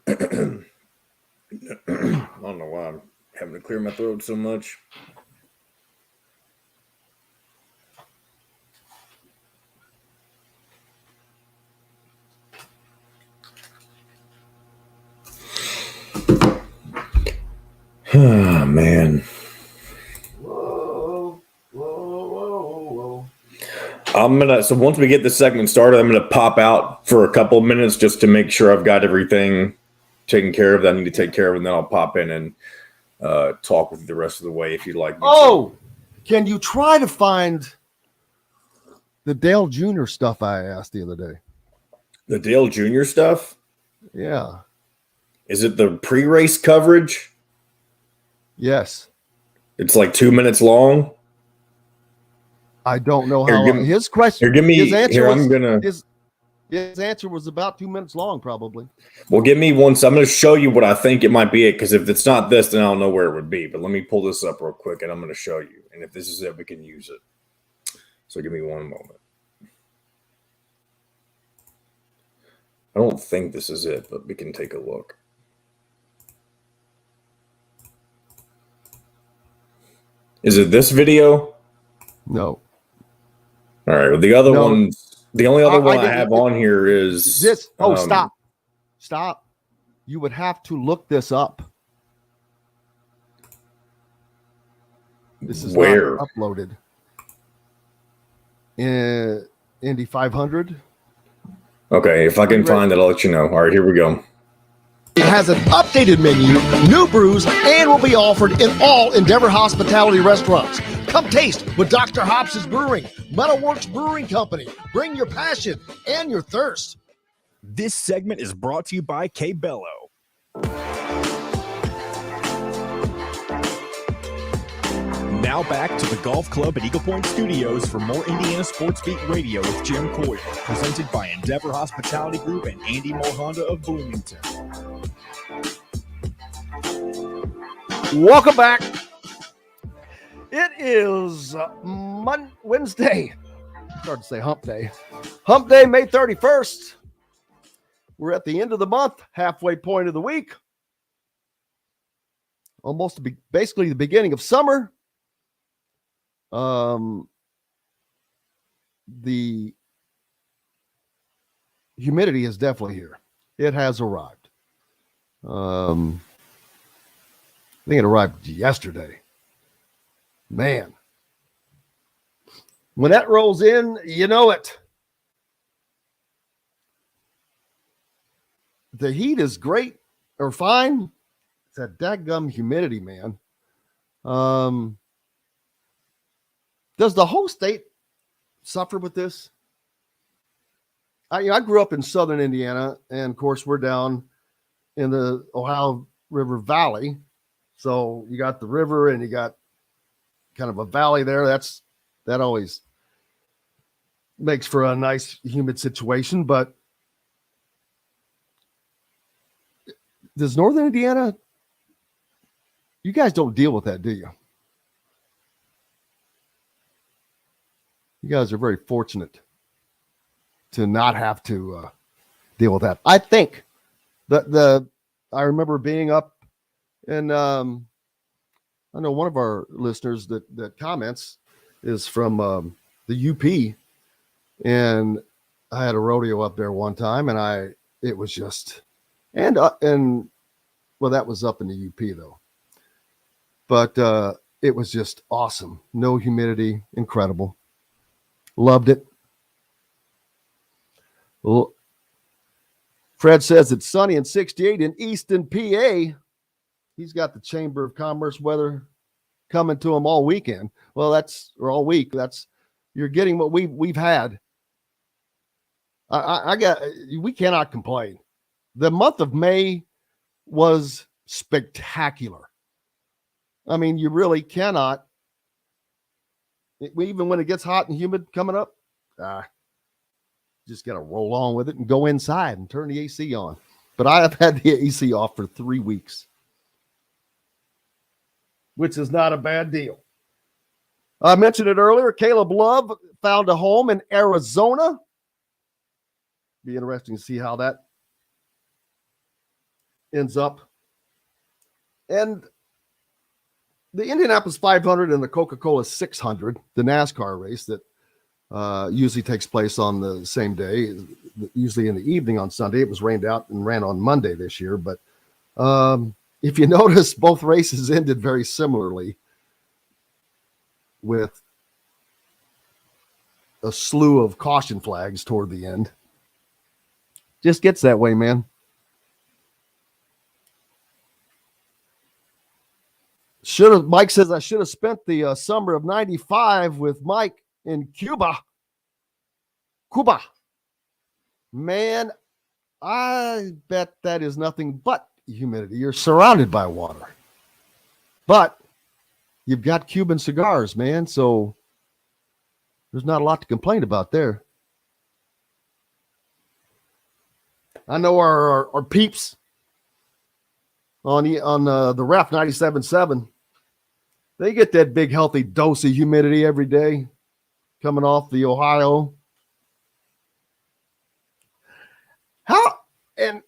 I don't know why I'm having to clear my throat so much. Oh, man. So once we get this segment started, I'm gonna pop out for a couple of minutes just to make sure I've got everything taken care of that I need to take care of, and then I'll pop in and talk with you the rest of the way if you'd like me to. Can you try to find the Dale Jr. stuff I asked the other day? The Dale Jr. stuff? Yeah. Is it the pre-race coverage? Yes. It's like 2 minutes long? I don't know how long. His question. His answer was about 2 minutes long, probably. Well, give me one. So I'm going to show you what I think it might be. Because if it's not this, then I don't know where it would be. But let me pull this up real quick, and I'm going to show you. And if this is it, we can use it. So give me one moment. I don't think this is it, but we can take a look. Is it this video? No. All right. Well, the other ones, the only other one I have on here is this. Stop. You would have to look this up. This is where not uploaded. In Indy 500. Okay. If I can find it, I'll let you know. All right. Here we go. It has an updated menu, new brews, and will be offered in all Endeavor Hospitality restaurants. Come taste with Dr. Hobbs' Brewing, Metalworks Brewing Company. Bring your passion and your thirst. This segment is brought to you by K-Bello. Now back to the Golf Club at Eagle Point Studios for more Indiana Sports Beat Radio with Jim Coyle, presented by Endeavor Hospitality Group and Andy Moore Honda of Bloomington. Welcome back. It is Wednesday. Hard to say hump day. Hump day, May 31st. We're at the end of the month, halfway point of the week. Almost basically the beginning of summer. The humidity is definitely here. It has arrived. I think it arrived yesterday. Man. When that rolls in, you know it. The heat is great or fine. It's that dadgum humidity, man. Does the whole state suffer with this? I grew up in southern Indiana, and of course we're down in the Ohio River Valley. So you got the river and you got kind of a valley there. That always makes for a nice humid situation. But does northern Indiana, you guys don't deal with that, do you? You guys are very fortunate to not have to deal with that. I think that I remember being up and I know one of our listeners that comments is from the UP, and I had a rodeo up there one time, and it was just and well, that was up in the UP though, but it was just awesome. No humidity, incredible. Loved it. Well, Fred says it's sunny and 68 in Easton, PA. He's got the Chamber of Commerce weather coming to him all weekend. Well, or all week. You're getting what we've had. We cannot complain. The month of May was spectacular. I mean, you really cannot. Even when it gets hot and humid coming up, just got to roll on with it and go inside and turn the AC on. But I have had the AC off for 3 weeks, which is not a bad deal. I mentioned it earlier. Caleb Love found a home in Arizona. Be interesting to see how that ends up. And the Indianapolis 500 and the Coca-Cola 600, the NASCAR race that usually takes place on the same day, usually in the evening on Sunday. It was rained out and ran on Monday this year. But if you notice, both races ended very similarly with a slew of caution flags toward the end. Just gets that way, man. Mike says I should have spent the summer of 95 with Mike in Cuba. Man, I bet that is nothing but humidity. You're surrounded by water. But you've got Cuban cigars, man, so there's not a lot to complain about there. I know our peeps on the Ref 97.7. They get that big healthy dose of humidity every day coming off the Ohio. And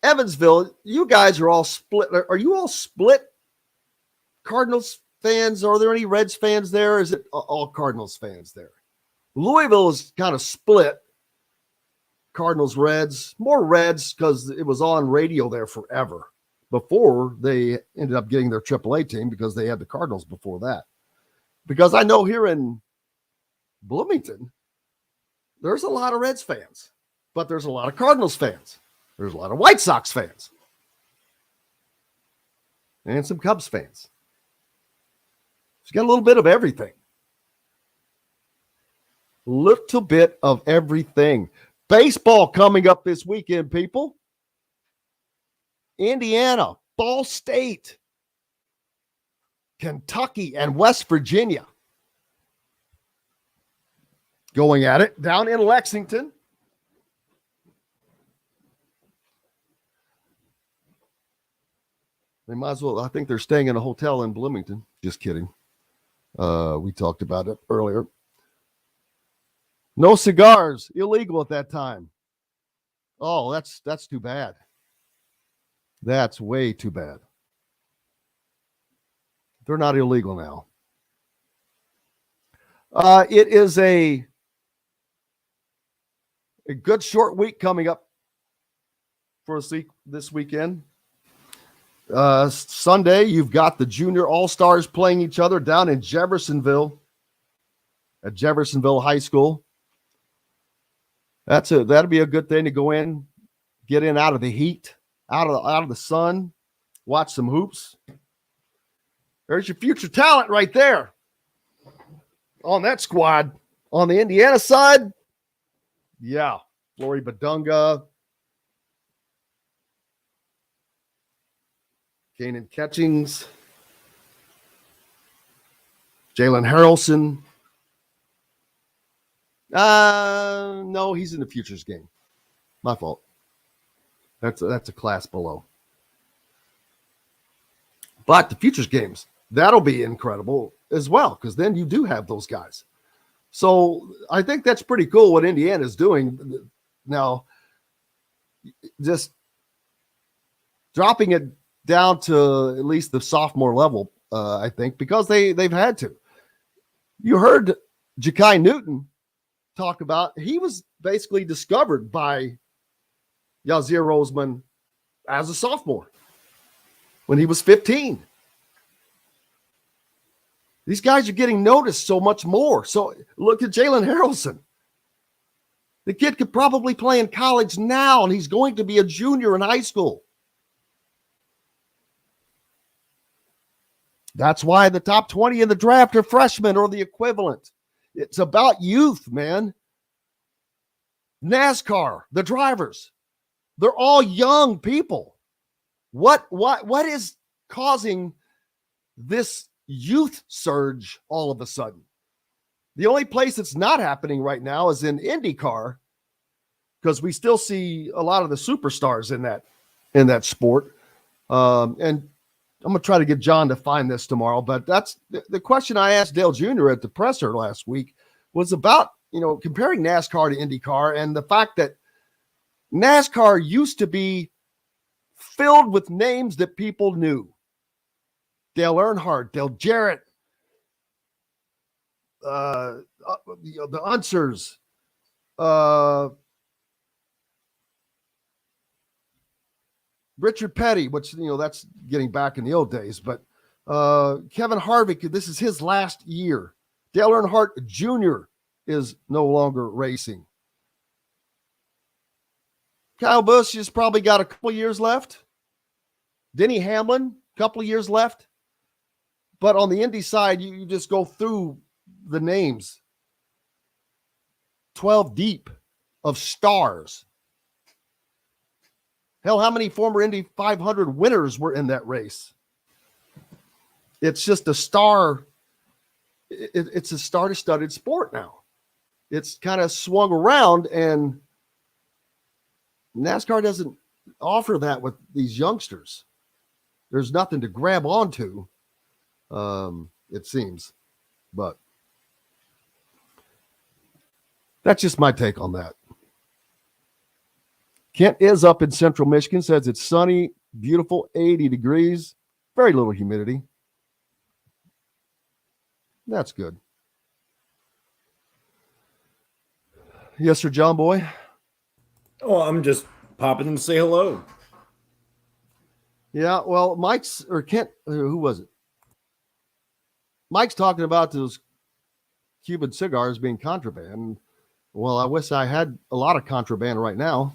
Evansville, you guys are all split. Are you all split Cardinals fans? Are there any Reds fans there? Or is it all Cardinals fans there? Louisville is kind of split. Cardinals, Reds, more Reds because it was on radio there forever before they ended up getting their AAA team because they had the Cardinals before that. Because I know here in Bloomington, there's a lot of Reds fans, but there's a lot of Cardinals fans. There's a lot of White Sox fans and some Cubs fans. It's got a little bit of everything. Little bit of everything. Baseball coming up this weekend, people. Indiana, Ball State, Kentucky, and West Virginia going at it down in Lexington. They might as well. I think they're staying in a hotel in Bloomington. Just kidding. We talked about it earlier. No cigars, illegal at that time. Oh, that's too bad. That's way too bad. They're not illegal now. It is a good short week coming up for this weekend. Sunday, you've got the Junior All-Stars playing each other down in Jeffersonville at Jeffersonville High School. That'd be a good thing to go in, get in out of the heat, out of the sun, watch some hoops. There's your future talent right there on that squad. On the Indiana side, yeah, Flory Badunga, Kanan Catchings, Jalen Harrelson. No, he's in the futures game. My fault. That's a class below. But the futures games, that'll be incredible as well, because then you do have those guys. So I think that's pretty cool what Indiana's doing now. Just dropping it down to at least the sophomore level, I think, because they've had to. You heard Jakai Newton talk about, he was basically discovered by Yazir Roseman as a sophomore when he was 15. These guys are getting noticed so much more. So look at Jalen Harrelson. The kid could probably play in college now, and he's going to be a junior in high school. That's why the top 20 in the draft are freshmen or the equivalent. It's about youth, man. NASCAR, the drivers, they're all young people. What is causing this youth surge all of a sudden? The only place it's not happening right now is in IndyCar, because we still see a lot of the superstars in that sport. And I'm going to try to get John to find this tomorrow, but that's the question I asked Dale Jr. at the presser last week was about, comparing NASCAR to IndyCar and the fact that NASCAR used to be filled with names that people knew. Dale Earnhardt, Dale Jarrett, the Unsers, Richard Petty, which, that's getting back in the old days, but Kevin Harvick, this is his last year. Dale Earnhardt Jr. is no longer racing. Kyle Busch has probably got a couple years left. Denny Hamlin, a couple of years left. But on the Indy side, you just go through the names. 12 deep of stars. Hell, how many former Indy 500 winners were in that race? It's just a star. It's a star-studded sport now. It's kind of swung around, and NASCAR doesn't offer that with these youngsters. There's nothing to grab onto, it seems. But that's just my take on that. Kent is up in central Michigan, says it's sunny, beautiful, 80 degrees, very little humidity. That's good. Yes, sir, John Boy. Oh, I'm just popping in to say hello. Yeah, well, Kent, who was it? Mike's talking about those Cuban cigars being contraband. Well, I wish I had a lot of contraband right now.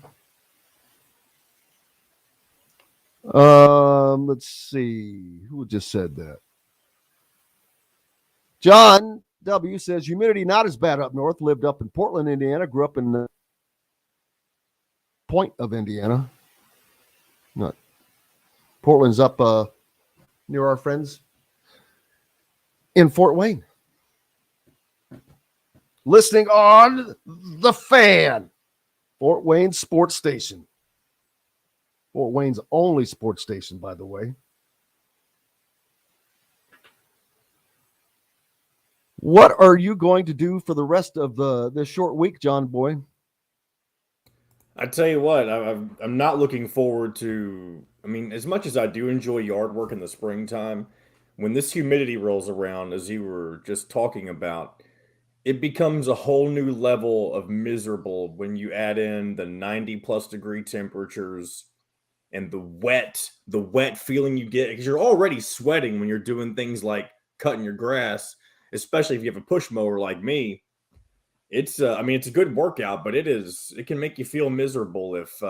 Let's see. Who just said that? John W. says humidity not as bad up north. Lived up in Portland, Indiana. Grew up in the Point of Indiana. Not Portland's up near our friends in Fort Wayne. Listening on The Fan, Fort Wayne Sports Station. Fort Wayne's only sports station, by the way. What are you going to do for the rest of this short week, John Boy? I tell you what, I'm not looking forward to. I mean, as much as I do enjoy yard work in the springtime, when this humidity rolls around, as you were just talking about, it becomes a whole new level of miserable when you add in the 90 plus degree temperatures and the wet feeling you get because you're already sweating when you're doing things like cutting your grass, especially if you have a push mower like me. It's I mean, it's a good workout, but it can make you feel miserable if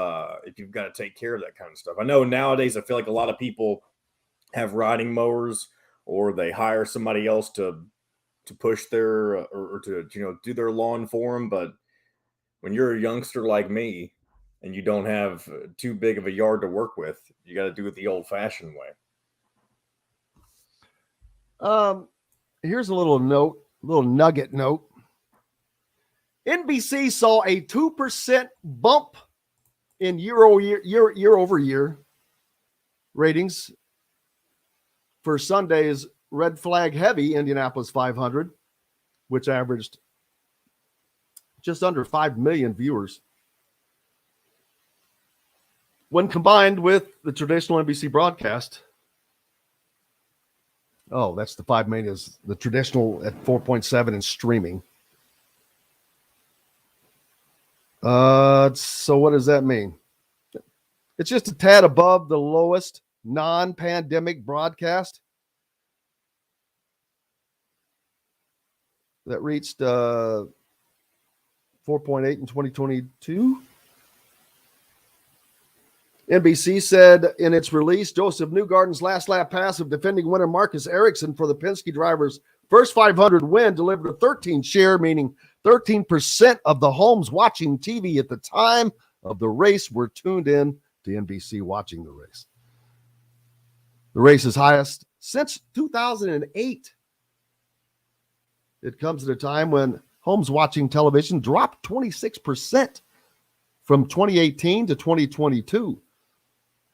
you've got to take care of that kind of stuff. I know nowadays I feel like a lot of people have riding mowers or they hire somebody else to push their or to do their lawn for them, but when you're a youngster like me and you don't have too big of a yard to work with, you got to do it the old-fashioned way. Here's a little nugget note. NBC saw a 2% bump in year-over-year ratings for Sunday's red flag heavy Indianapolis 500, which averaged just under 5 million viewers. When combined with the traditional NBC broadcast, that's the 5 million is the traditional at 4.7 and streaming. So what does that mean? It's just a tad above the lowest non-pandemic broadcast that reached 4.8 in 2022. NBC said in its release, Joseph Newgarden's last lap pass of defending winner Marcus Ericsson for the Penske driver's first 500 win delivered a 13 share, meaning 13% of the homes watching TV at the time of the race were tuned in to NBC watching the race. The race is highest since 2008. It comes at a time when homes watching television dropped 26% from 2018 to 2022.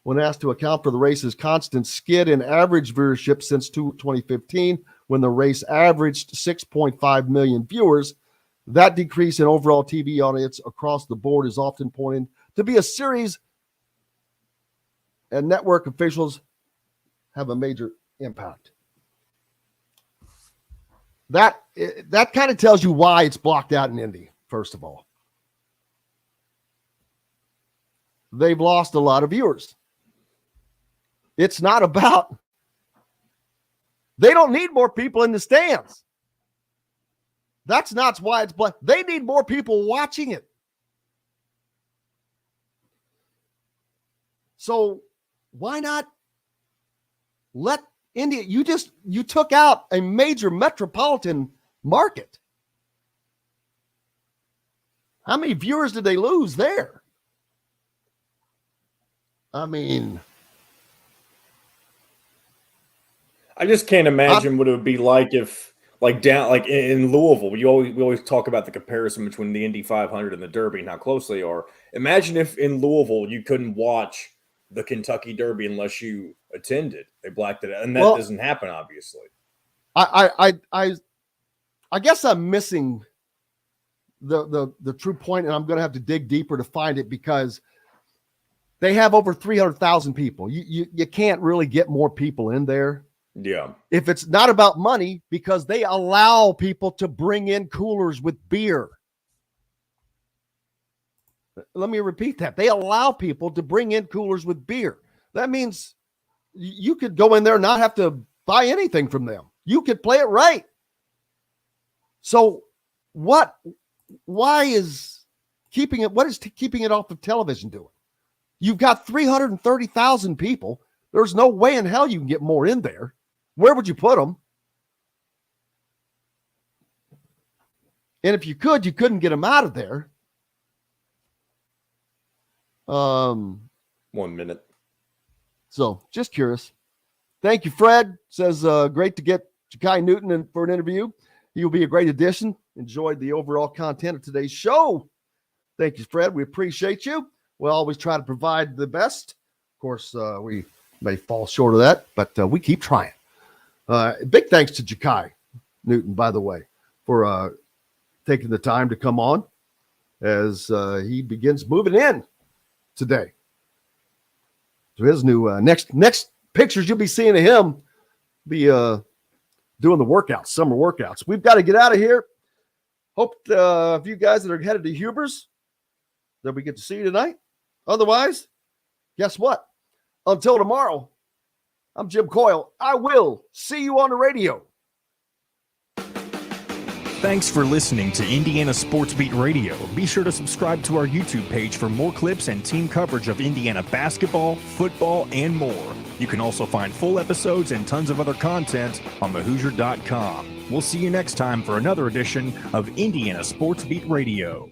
When asked to account for the race's constant skid in average viewership since 2015, when the race averaged 6.5 million viewers, that decrease in overall TV audience across the board is often pointed to be a series, and network officials have a major impact. That kind of tells you why it's blocked out in Indy, first of all. They've lost a lot of viewers. It's not about, they don't need more people in the stands. That's not why it's blocked. They need more people watching it. So why not let India, you took out a major metropolitan market. How many viewers did they lose there? I mean, I just can't imagine what it would be like if, like in Louisville, we always talk about the comparison between the Indy 500 and the Derby and how close they are. Imagine if in Louisville you couldn't watch the Kentucky Derby unless you attended. They blacked it out, and that doesn't happen, obviously. I guess I'm missing the true point, and I'm going to have to dig deeper to find it because they have over 300,000 people. You can't really get more people in there. Yeah. If it's not about money, because they allow people to bring in coolers with beer. Let me repeat that. They allow people to bring in coolers with beer. That means you could go in there and not have to buy anything from them. You could play it right. So what is keeping it off of television doing? You've got 330,000 people. There's no way in hell you can get more in there. Where would you put them? And if you could, you couldn't get them out of there. 1 minute. So just curious. Thank you, Fred. Says great to get Jakai Newton in for an interview. He'll be a great addition. Enjoyed the overall content of today's show. Thank you, Fred. We appreciate you. We'll always try to provide the best. Of course, we may fall short of that, but we keep trying. Big thanks to Jakai. Newton, by the way, for taking the time to come on as he begins moving in today. So his new next pictures you'll be seeing of him be doing the workouts, summer workouts. We've got to get out of here. Hope if you guys that are headed to Huber's that we get to see you tonight. Otherwise, guess what? Until tomorrow, I'm Jim Coyle. I will see you on the radio. Thanks for listening to Indiana Sports Beat Radio. Be sure to subscribe to our YouTube page for more clips and team coverage of Indiana basketball, football, and more. You can also find full episodes and tons of other content on thehoosier.com. We'll see you next time for another edition of Indiana Sports Beat Radio.